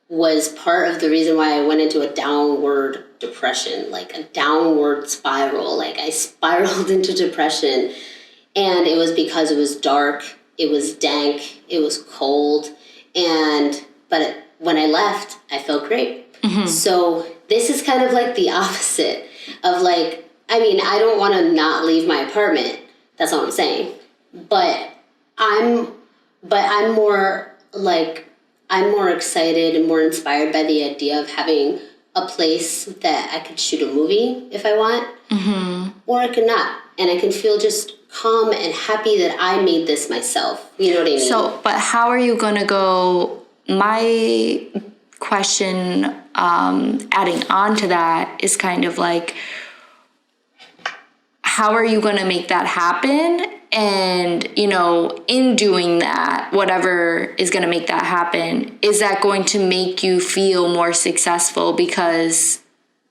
was part of the reason why I went into a downward depression, like a downward spiral. Like I spiraled into depression. And it was because it was dark. It was dank. It was cold. But when I left, I felt great. Mm-hmm. So this is kind of like the opposite of like, I mean, I don't want to not leave my apartment. That's all I'm saying. But I'm more excited and more inspired by the idea of having a place that I could shoot a movie if I want, mm-hmm. or I could not. And I can feel just calm and happy that I made this myself. You know what I mean? So, but how are you going to go? My question, adding on to that, is kind of like, how are you going to make that happen? And, in doing that, whatever is going to make that happen, is that going to make you feel more successful? Because,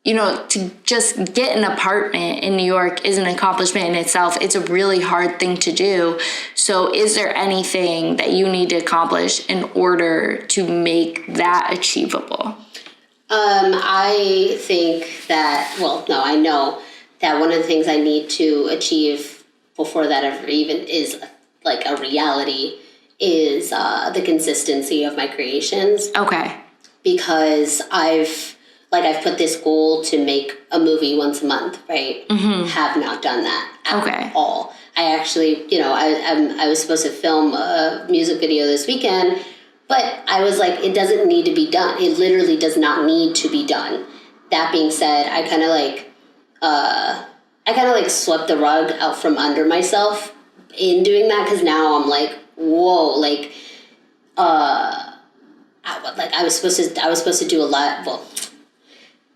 to just get an apartment in New York is an accomplishment in itself. It's a really hard thing to do. So is there anything that you need to accomplish in order to make that achievable? I think that, I know that one of the things I need to achieve before that ever even is like a reality is the consistency of my creations. Okay. Because I've put this goal to make a movie once a month, right? Mm-hmm. Have not done that at all. I actually, I was supposed to film a music video this weekend, but I was like, it doesn't need to be done. It literally does not need to be done. That being said, I kind of swept the rug out from under myself in doing that, because now I'm like, whoa, like, I was supposed to do a lot. Well,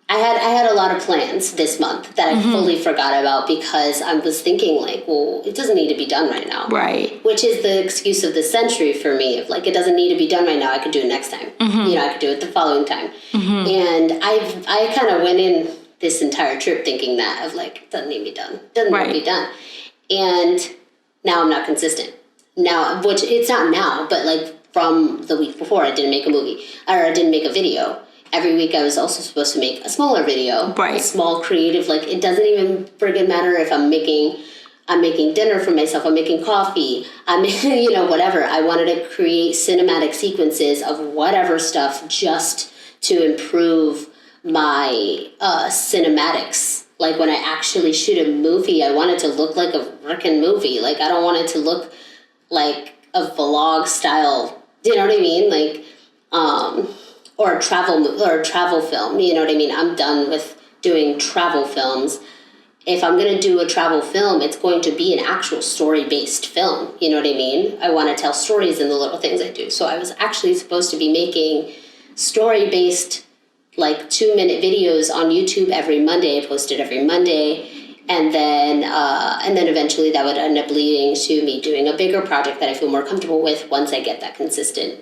I had a lot of plans this month that I mm-hmm. fully forgot about because I was thinking like, well, it doesn't need to be done right now. Right. Which is the excuse of the century for me. Of like, it doesn't need to be done right now. I could do it next time. Mm-hmm. I could do it the following time. Mm-hmm. And I kind of went in this entire trip thinking that of like, it doesn't need to be done. Doesn't need to be done. And now I'm not consistent. Now, which it's not now, but like from the week before, I didn't make a movie or I didn't make a video. Every week I was also supposed to make a smaller video, a small creative, like it doesn't even friggin' matter if I'm making dinner for myself, I'm making coffee, I'm making, whatever. I wanted to create cinematic sequences of whatever stuff just to improve my cinematics. Like when I actually shoot a movie, I want it to look like a frickin' movie. Like I don't want it to look like a vlog style, you know what I mean? Like, or a travel film, you know what I mean? I'm done with doing travel films. If I'm going to do a travel film, it's going to be an actual story-based film, you know what I mean? I want to tell stories in the little things I do. So I was actually supposed to be making story-based, like 2-minute videos on YouTube every Monday. I posted every Monday. And then eventually that would end up leading to me doing a bigger project that I feel more comfortable with once I get that consistent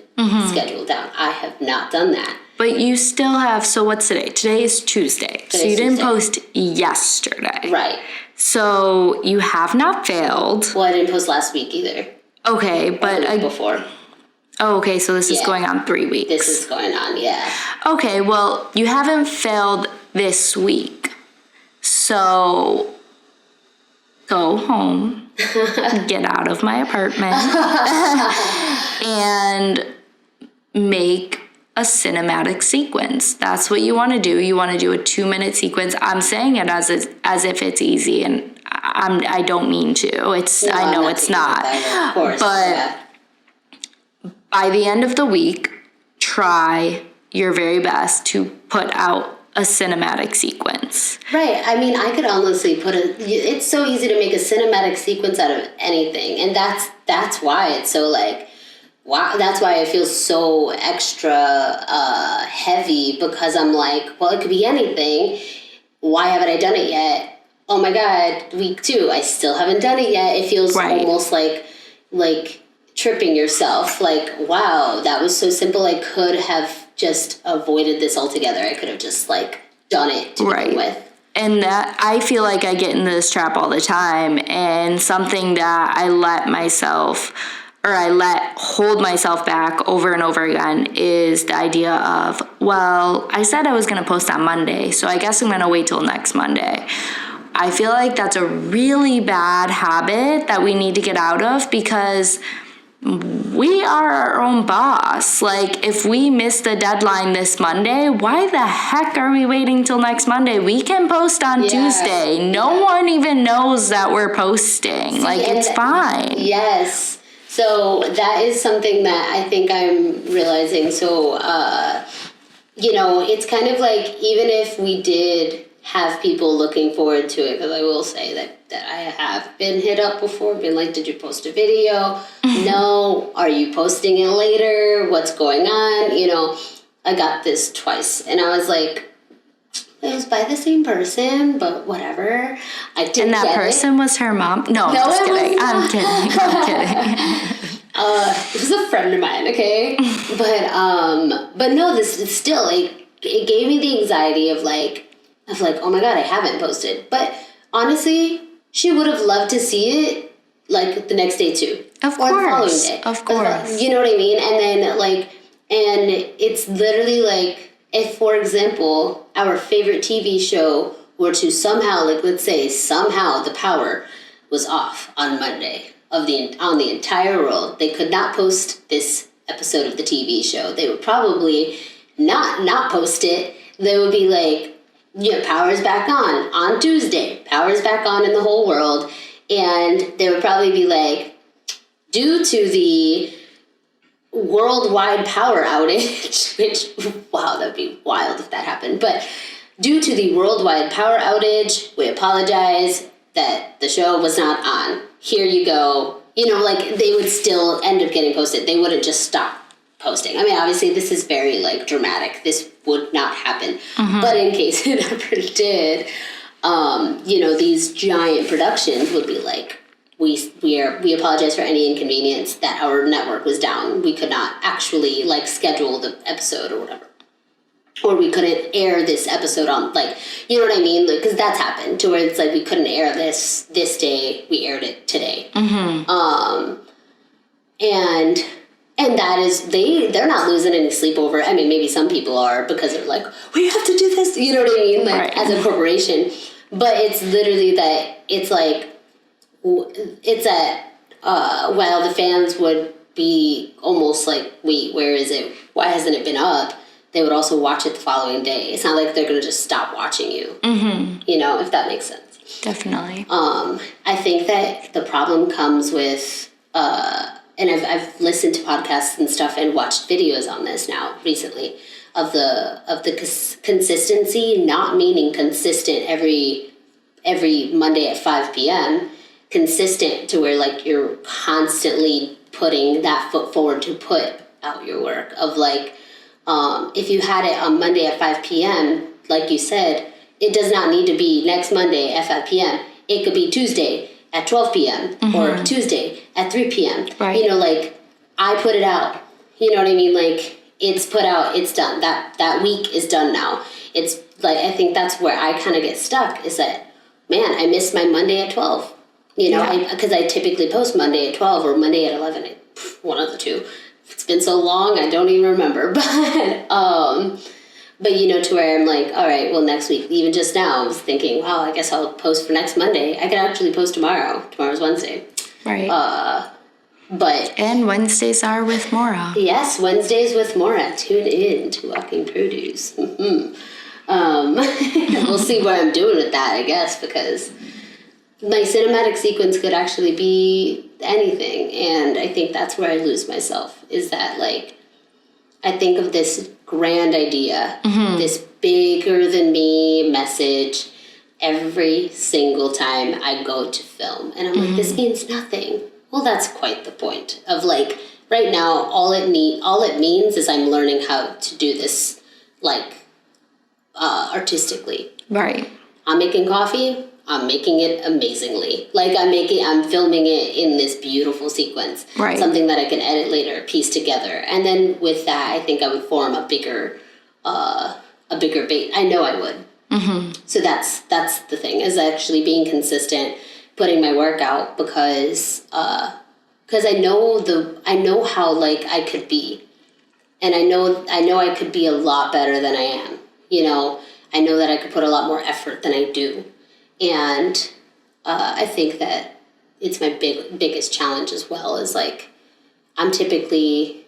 schedule down. I have not done that. But you still have, so what's today? Today is Tuesday. So you didn't post yesterday. Right. So you have not failed. Well, I didn't post last week either. Okay, but before. Oh, okay, so this is going on 3 weeks. This is going on, yeah. Okay, well, you haven't failed this week. So go home, get out of my apartment, and make a cinematic sequence. That's what you want to do. You want to do a 2-minute sequence. I'm saying it as if it's easy, and I don't mean to. I know it's not. Of course, but by the end of the week, try your very best to put out a cinematic sequence. Right. I mean, I could honestly it's so easy to make a cinematic sequence out of anything. And that's why it's so like, wow, that's why I feel so extra heavy, because I'm like, well, it could be anything. Why haven't I done it yet? Oh my God, week 2, I still haven't done it yet. It feels almost like tripping yourself. Like, wow, that was so simple. I could have just avoided this altogether. I could have just done it to begin with. And that, I feel like I get in this trap all the time, and something that I let hold myself back over and over again is the idea of, well, I said I was going to post on Monday, so I guess I'm going to wait till next Monday. I feel like that's a really bad habit that we need to get out of, because we are our own boss. Like, if we miss the deadline this Monday, why the heck are we waiting till next Monday? We can post on Tuesday. No one even knows that we're posting. It's fine. Yes. So that is something that I think I'm realizing. So, it's kind of like, even if we did have people looking forward to it, because I will say that I have been hit up before, been like, did you post a video? No. Are you posting it later? What's going on? I got this twice, and I was like, it was by the same person, but whatever. I didn't. And that person was her mom? No, I'm just kidding. I'm kidding. It was a friend of mine, okay? But no, this is still, it gave me the anxiety of oh my God, I haven't posted. But honestly, she would have loved to see it the next day too. Of or course. The following day. Of course. You know what I mean? And then and it's literally if, for example, our favorite TV show were to somehow, let's say somehow the power was off on Monday on the entire world, they could not post this episode of the TV show. They would probably not post it. They would be power's back on Tuesday. Power's back on in the whole world. And they would probably be due to the worldwide power outage, which, wow, that'd be wild if that happened. But due to the worldwide power outage, we apologize that the show was not on. Here you go. They would still end up getting posted. They wouldn't just stop posting. I mean, obviously, this is very we this would not happen. Mm-hmm. But in case it ever did, these giant productions would be we apologize for any inconvenience that our network was down. We could not actually schedule the episode or whatever. Or we couldn't air this episode on, you know what I mean? Because that's happened to where it's we couldn't air this day, we aired it today. Mm-hmm. And that is, they're not losing any sleep over it. I mean, maybe some people are, because they're we have to do this, you know what I mean? Right. As a corporation. But it's literally that it's while the fans would be almost wait, where is it? Why hasn't it been up? They would also watch it the following day. It's not like they're going to just stop watching you. Mm-hmm. If that makes sense. Definitely. I think that the problem comes with, and I've listened to podcasts and stuff and watched videos on this now recently, of the consistency, not meaning consistent every Monday at 5 p.m., consistent to where you're constantly putting that foot forward to put out your work of if you had it on Monday at 5 p.m., like you said, it does not need to be next Monday at 5 p.m. it could be Tuesday at 12 p.m. or Tuesday at 3 p.m. Right. You know, like, I put it out. You know what I mean? Like, it's put out, it's done. That week is done now. It's like, I think that's where I kind of get stuck, is that, man, I missed my Monday at 12. You know, because I typically post Monday at 12 or Monday at 11. One of the two. It's been so long, I don't even remember. But you know, to where I'm like, all right, well, next week, even just now, I was thinking, wow, I guess I'll post for next Monday. I could actually post tomorrow. Tomorrow's Wednesday. Right. But and Wednesdays are with Mora. yes, Wednesdays with Mora. Tune in to Walking Produce. We'll see what I'm doing with that, I guess, because my cinematic sequence could actually be anything. And I think that's where I lose myself, is that, like, I think of this grand idea, this bigger than me message every single time I go to film. And I'm like, this means nothing. Well, that's quite the point of, like, right now, all it means is I'm learning how to do this, like, artistically. Right. I'm making coffee. I'm making it amazingly. Like, I'm filming it in this beautiful sequence. Right. Something that I can edit later, piece together. And then with that, I think I would form a bigger bait. I know I would. So that's the thing, is actually being consistent, putting my work out, because I know how, like, I could be. And I know I could be a lot better than I am. You know, I know that I could put a lot more effort than I do. And I think that it's my biggest challenge as well, is, like, I'm typically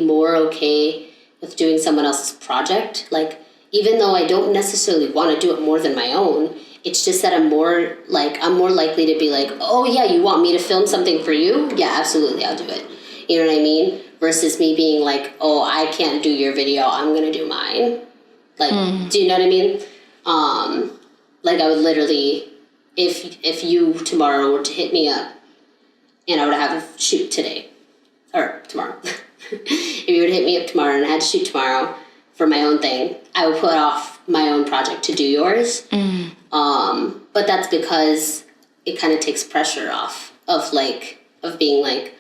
more okay with doing someone else's project. Like, even though I don't necessarily want to do it more than my own, it's just that I'm more likely to be like, oh yeah, you want me to film something for you? Yeah, absolutely, I'll do it. You know what I mean? Versus me being like, oh, I can't do your video, I'm gonna do mine. Like, do you know what I mean? Like, I would literally, if you tomorrow were to hit me up and I were to have a shoot today, or tomorrow, if you were to hit me up tomorrow and I had to shoot tomorrow for my own thing, I would put off my own project to do yours. But that's because it kind of takes pressure off of being like,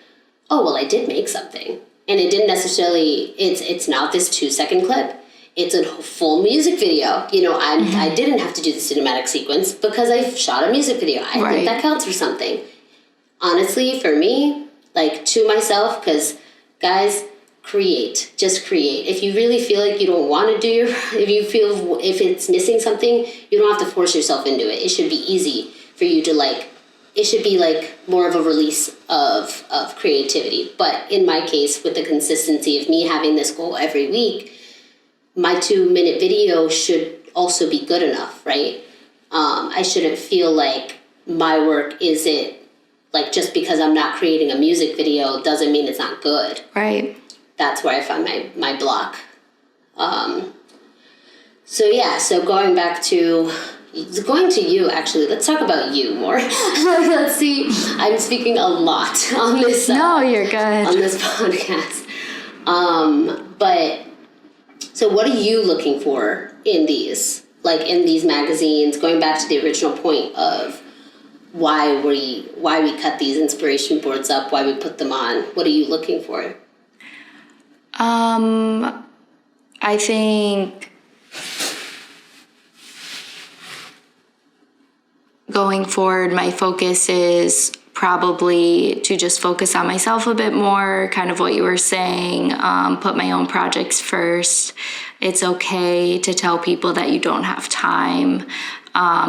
oh, well, I did make something. And it didn't necessarily, it's not this 2-second clip. It's a full music video. You know, I didn't have to do the cinematic sequence because I shot a music video. I think that counts for something. Honestly, for me, like, to myself, because, guys, just create. If you really feel like you don't want to do if it's missing something, you don't have to force yourself into it. It should be easy for you to, like, it should be, like, more of a release of creativity. But in my case, with the consistency of me having this goal every week, my 2-minute video should also be good enough, right? I shouldn't feel like my work isn't, like, just because I'm not creating a music video doesn't mean it's not good. Right. That's where I find my block. So going to you, actually, let's talk about you more. Let's see, I'm speaking a lot on this. No, you're good. On this podcast. But, so what are you looking for in these magazines, going back to the original point of why we cut these inspiration boards up, why we put them on? What are you looking for? I think going forward, my focus is probably to just focus on myself a bit more, kind of what you were saying, put my own projects first. It's okay to tell people that you don't have time,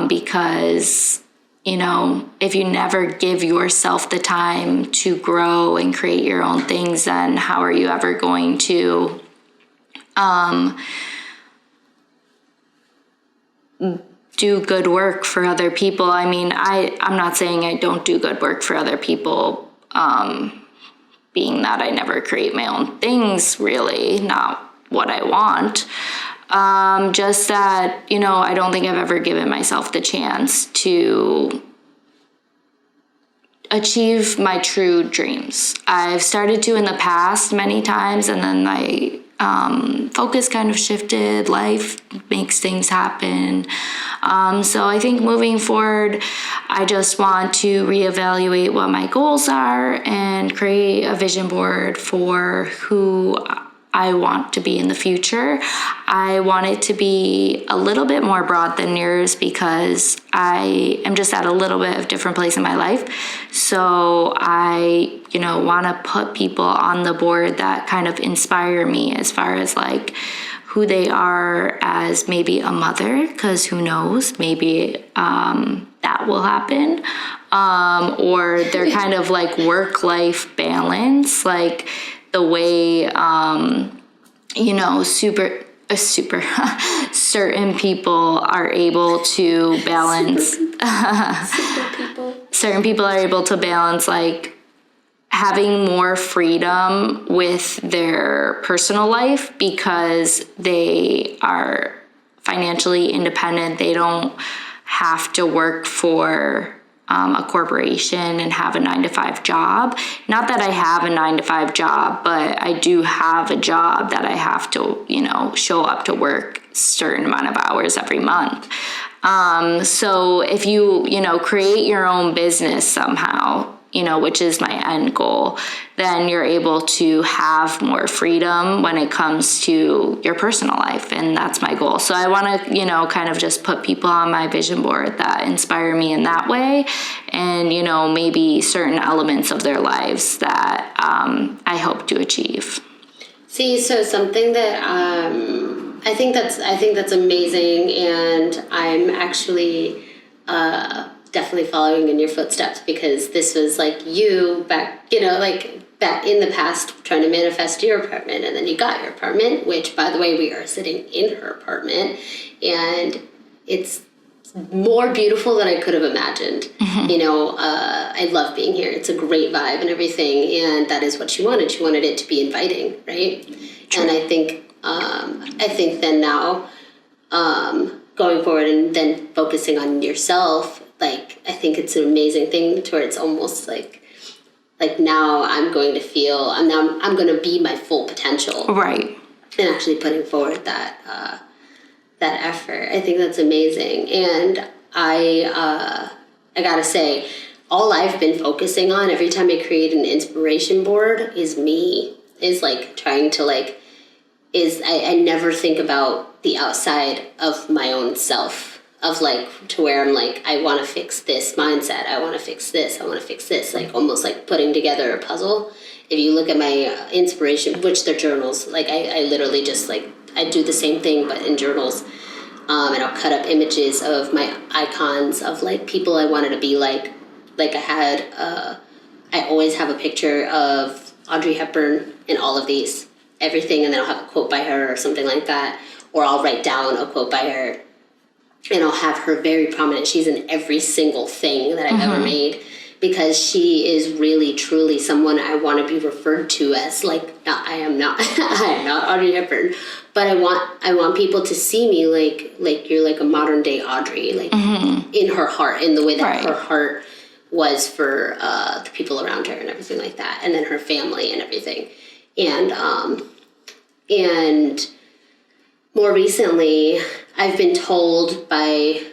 because, you know, if you never give yourself the time to grow and create your own things, then how are you ever going to do good work for other people? I mean, I'm not saying I don't do good work for other people, being that I never create my own things, really, not what I want. Just that, you know, I don't think I've ever given myself the chance to achieve my true dreams. I've started to in the past many times, and then focus kind of shifted. Life makes things happen. So I think moving forward, I just want to reevaluate what my goals are and create a vision board for who I want to be in the future. I want it to be a little bit more broad than yours because I am just at a little bit of different place in my life. So I, want to put people on the board that kind of inspire me as far as like who they are as maybe a mother, because who knows, maybe that will happen. Or their kind of like work-life balance, like the way, certain people are able to balance, certain people are able to balance like having more freedom with their personal life because they are financially independent. They don't have to work for a corporation and have a 9-to-5 job. Not that I have a 9-to-5 job, but I do have a job that I have to, show up to work a certain amount of hours every month. So if you, create your own business somehow, which is my end goal, then you're able to have more freedom when it comes to your personal life. And that's my goal. So I want to, kind of just put people on my vision board that inspire me in that way. And, maybe certain elements of their lives that I hope to achieve. See, so something that I think that's amazing, and I'm actually definitely following in your footsteps, because this was like you back in the past trying to manifest your apartment, and then you got your apartment, which, by the way, we are sitting in her apartment, and it's more beautiful than I could have imagined. Mm-hmm. I love being here. It's a great vibe and everything, and that is what she wanted. She wanted it to be inviting, right? True. And I think then now, going forward and then focusing on yourself, like, I think it's an amazing thing to where it's almost like now I'm going to feel, I'm going to be my full potential. Right. And actually putting forward that effort. I think that's amazing. And I gotta say, all I've been focusing on every time I create an inspiration board is me, is like trying to I never think about the outside of my own self, of like to where I'm like, I want to fix this mindset, I want to fix this, I want to fix this, like almost like putting together a puzzle. If you look at my inspiration, which they're journals, like I literally just like, I do the same thing but in journals, and I'll cut up images of my icons of like people I wanted to be like I had, I always have a picture of Audrey Hepburn in all of these, everything, and then I'll have a quote by her or something like that, or I'll write down a quote by her, and I'll have her very prominent. She's in every single thing that I've ever made, because she is really, truly someone I want to be referred to as, like, I am not Audrey Hepburn, but I want people to see me like you're like a modern day Audrey, like in her heart, in the way that her heart was for the people around her and everything like that, and then her family and everything. And more recently, I've been told by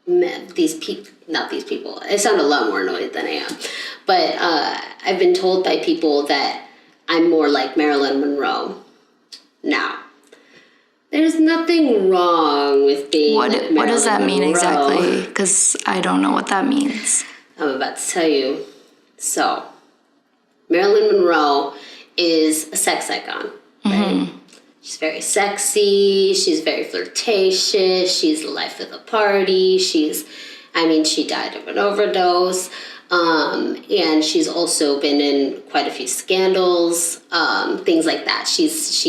these people, not these people, I sound a lot more annoyed than I am, but I've been told by people that I'm more like Marilyn Monroe. Now, there's nothing wrong with being like Marilyn Monroe. What does that mean exactly? Because I don't know what that means. I'm about to tell you. So, Marilyn Monroe is a sex icon, right? She's very sexy, she's very flirtatious, she's the life of the party, she died of an overdose, and she's also been in quite a few scandals, things like that. She's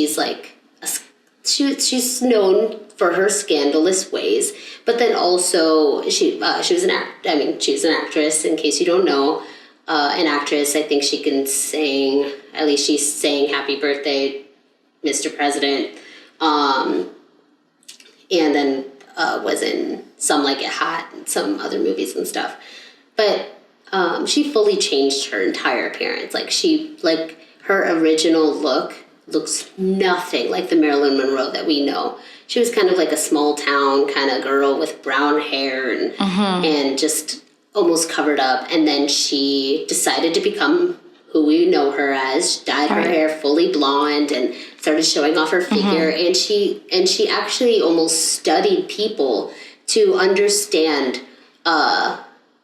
known for her scandalous ways, but then also she was an actress, in case you don't know. An actress, I think she can sing, at least she's saying Happy Birthday, Mr. President, and then was in Some Like It Hot and some other movies and stuff. But she fully changed her entire appearance. Her original look looks nothing like the Marilyn Monroe that we know. She was kind of like a small town kind of girl with brown hair and just almost covered up. And then she decided to become who we know her as, dyed her hair fully blonde and started showing off her figure. And she actually almost studied people to understand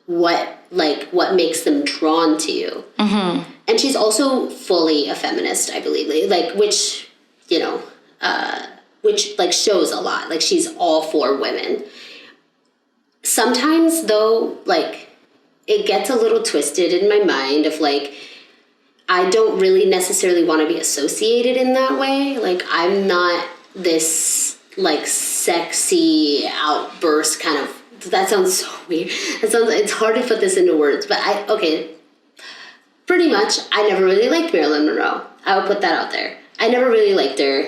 what makes them drawn to you. And she's also fully a feminist, I believe, which shows a lot. Like, she's all for women. Sometimes, though, like, it gets a little twisted in my mind of, like, I don't really necessarily want to be associated in that way. Like, I'm not this, like, sexy outburst kind of, that sounds so weird. It's hard to put this into words, but pretty much, I never really liked Marilyn Monroe. I would put that out there. I never really liked her.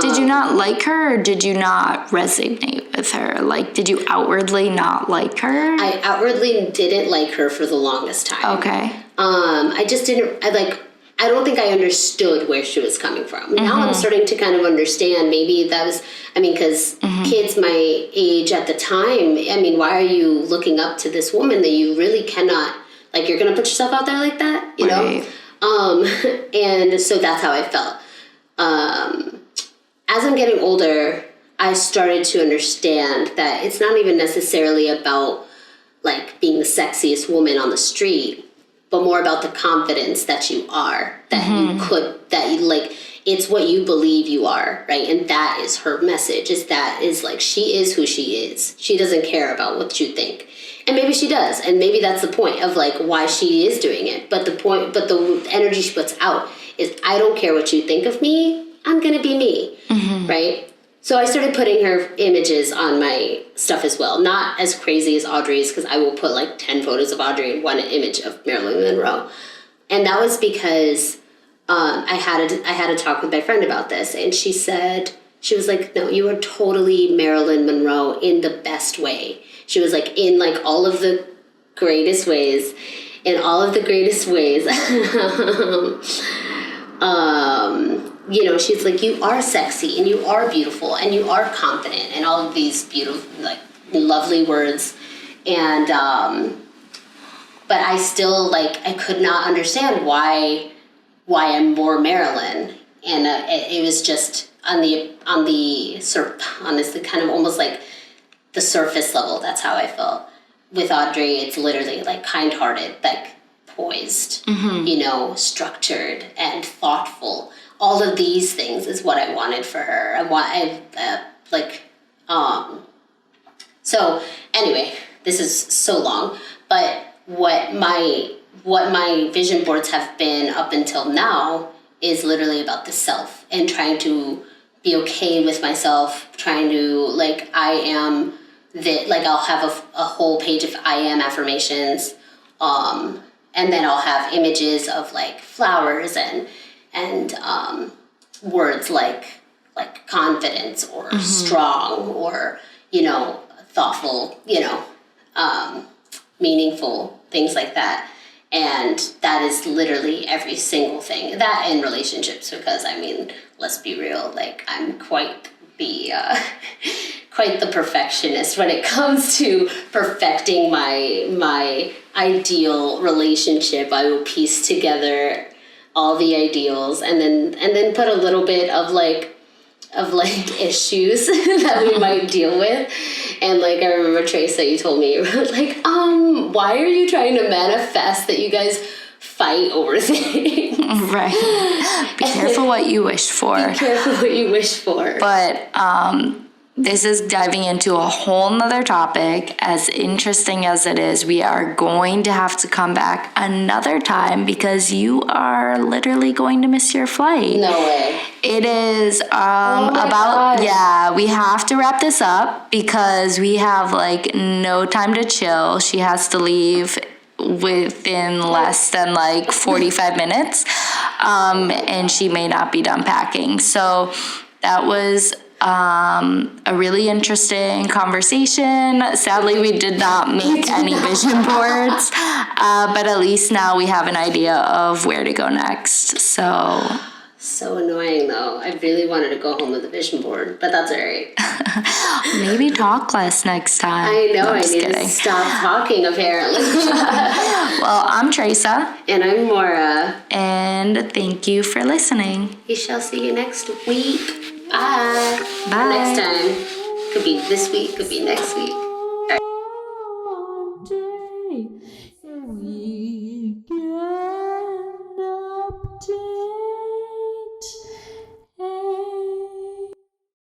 Did you not like her, or did you not resonate with her? Like, did you outwardly not like her? I outwardly didn't like her for the longest time. Okay. I just didn't, I don't think I understood where she was coming from. Now I'm starting to kind of understand. Maybe that was, because kids my age at the time, why are you looking up to this woman that you really cannot, like, you're going to put yourself out there like that, you know? And so that's how I felt. As I'm getting older, I started to understand that it's not even necessarily about, like, being the sexiest woman on the street, but more about the confidence that you are, it's what you believe you are, right? And that is her message, she is who she is. She doesn't care about what you think. And maybe she does, and maybe that's the point of, like, why she is doing it. But the energy she puts out is, I don't care what you think of me, I'm gonna be me, right? So I started putting her images on my stuff as well. Not as crazy as Audrey's, because I will put like 10 photos of Audrey and one image of Marilyn Monroe. And that was because I had a talk with my friend about this, and she was like, no, you are totally Marilyn Monroe in the best way. She was like, in like all of the greatest ways, she's like, you are sexy and you are beautiful and you are confident and all of these beautiful, like, lovely words. And, but I still, like, I could not understand why I'm more Marilyn. And it was just honestly, kind of almost like the surface level. That's how I felt. With Audrey, it's literally like kind-hearted, like poised, structured and thoughtful. All of these things is what I wanted for her. So anyway, this is so long, but what my vision boards have been up until now is literally about the self and trying to be okay with myself, trying to, like, I am that, like, I'll have a whole page of I am affirmations, and then I'll have images of, like, flowers and words like confidence or strong or, thoughtful, meaningful, things like that. And that is literally every single thing. That in relationships, because, let's be real, like, I'm quite the perfectionist when it comes to perfecting my ideal relationship. I will piece together all the ideals and then put a little bit of issues that we might deal with. And, like, I remember, Treasa, you told me, you were like, why are you trying to manifest that you guys fight over things? Right. Be careful what you wish for. Be careful what you wish for. But this is diving into a whole nother topic. As interesting as it is, we are going to have to come back another time because you are literally going to miss your flight. No way. It is gosh. yeah, we have to wrap this up because we have, like, no time to chill. She has to leave within less than, like, 45 minutes, and she may not be done packing. So that was a really interesting conversation. Sadly, we did not make any vision boards, but at least now we have an idea of where to go next. So So annoying though. I really wanted to go home with a vision board, but that's alright. Maybe talk less next time. I know, No, I'm I just need kidding. to stop talking apparently. Well, I'm Treasa, And I'm Mora. and thank you for listening. We shall see you next week. Bye. Bye. Next time. Could be this week, could be next week. One day, so we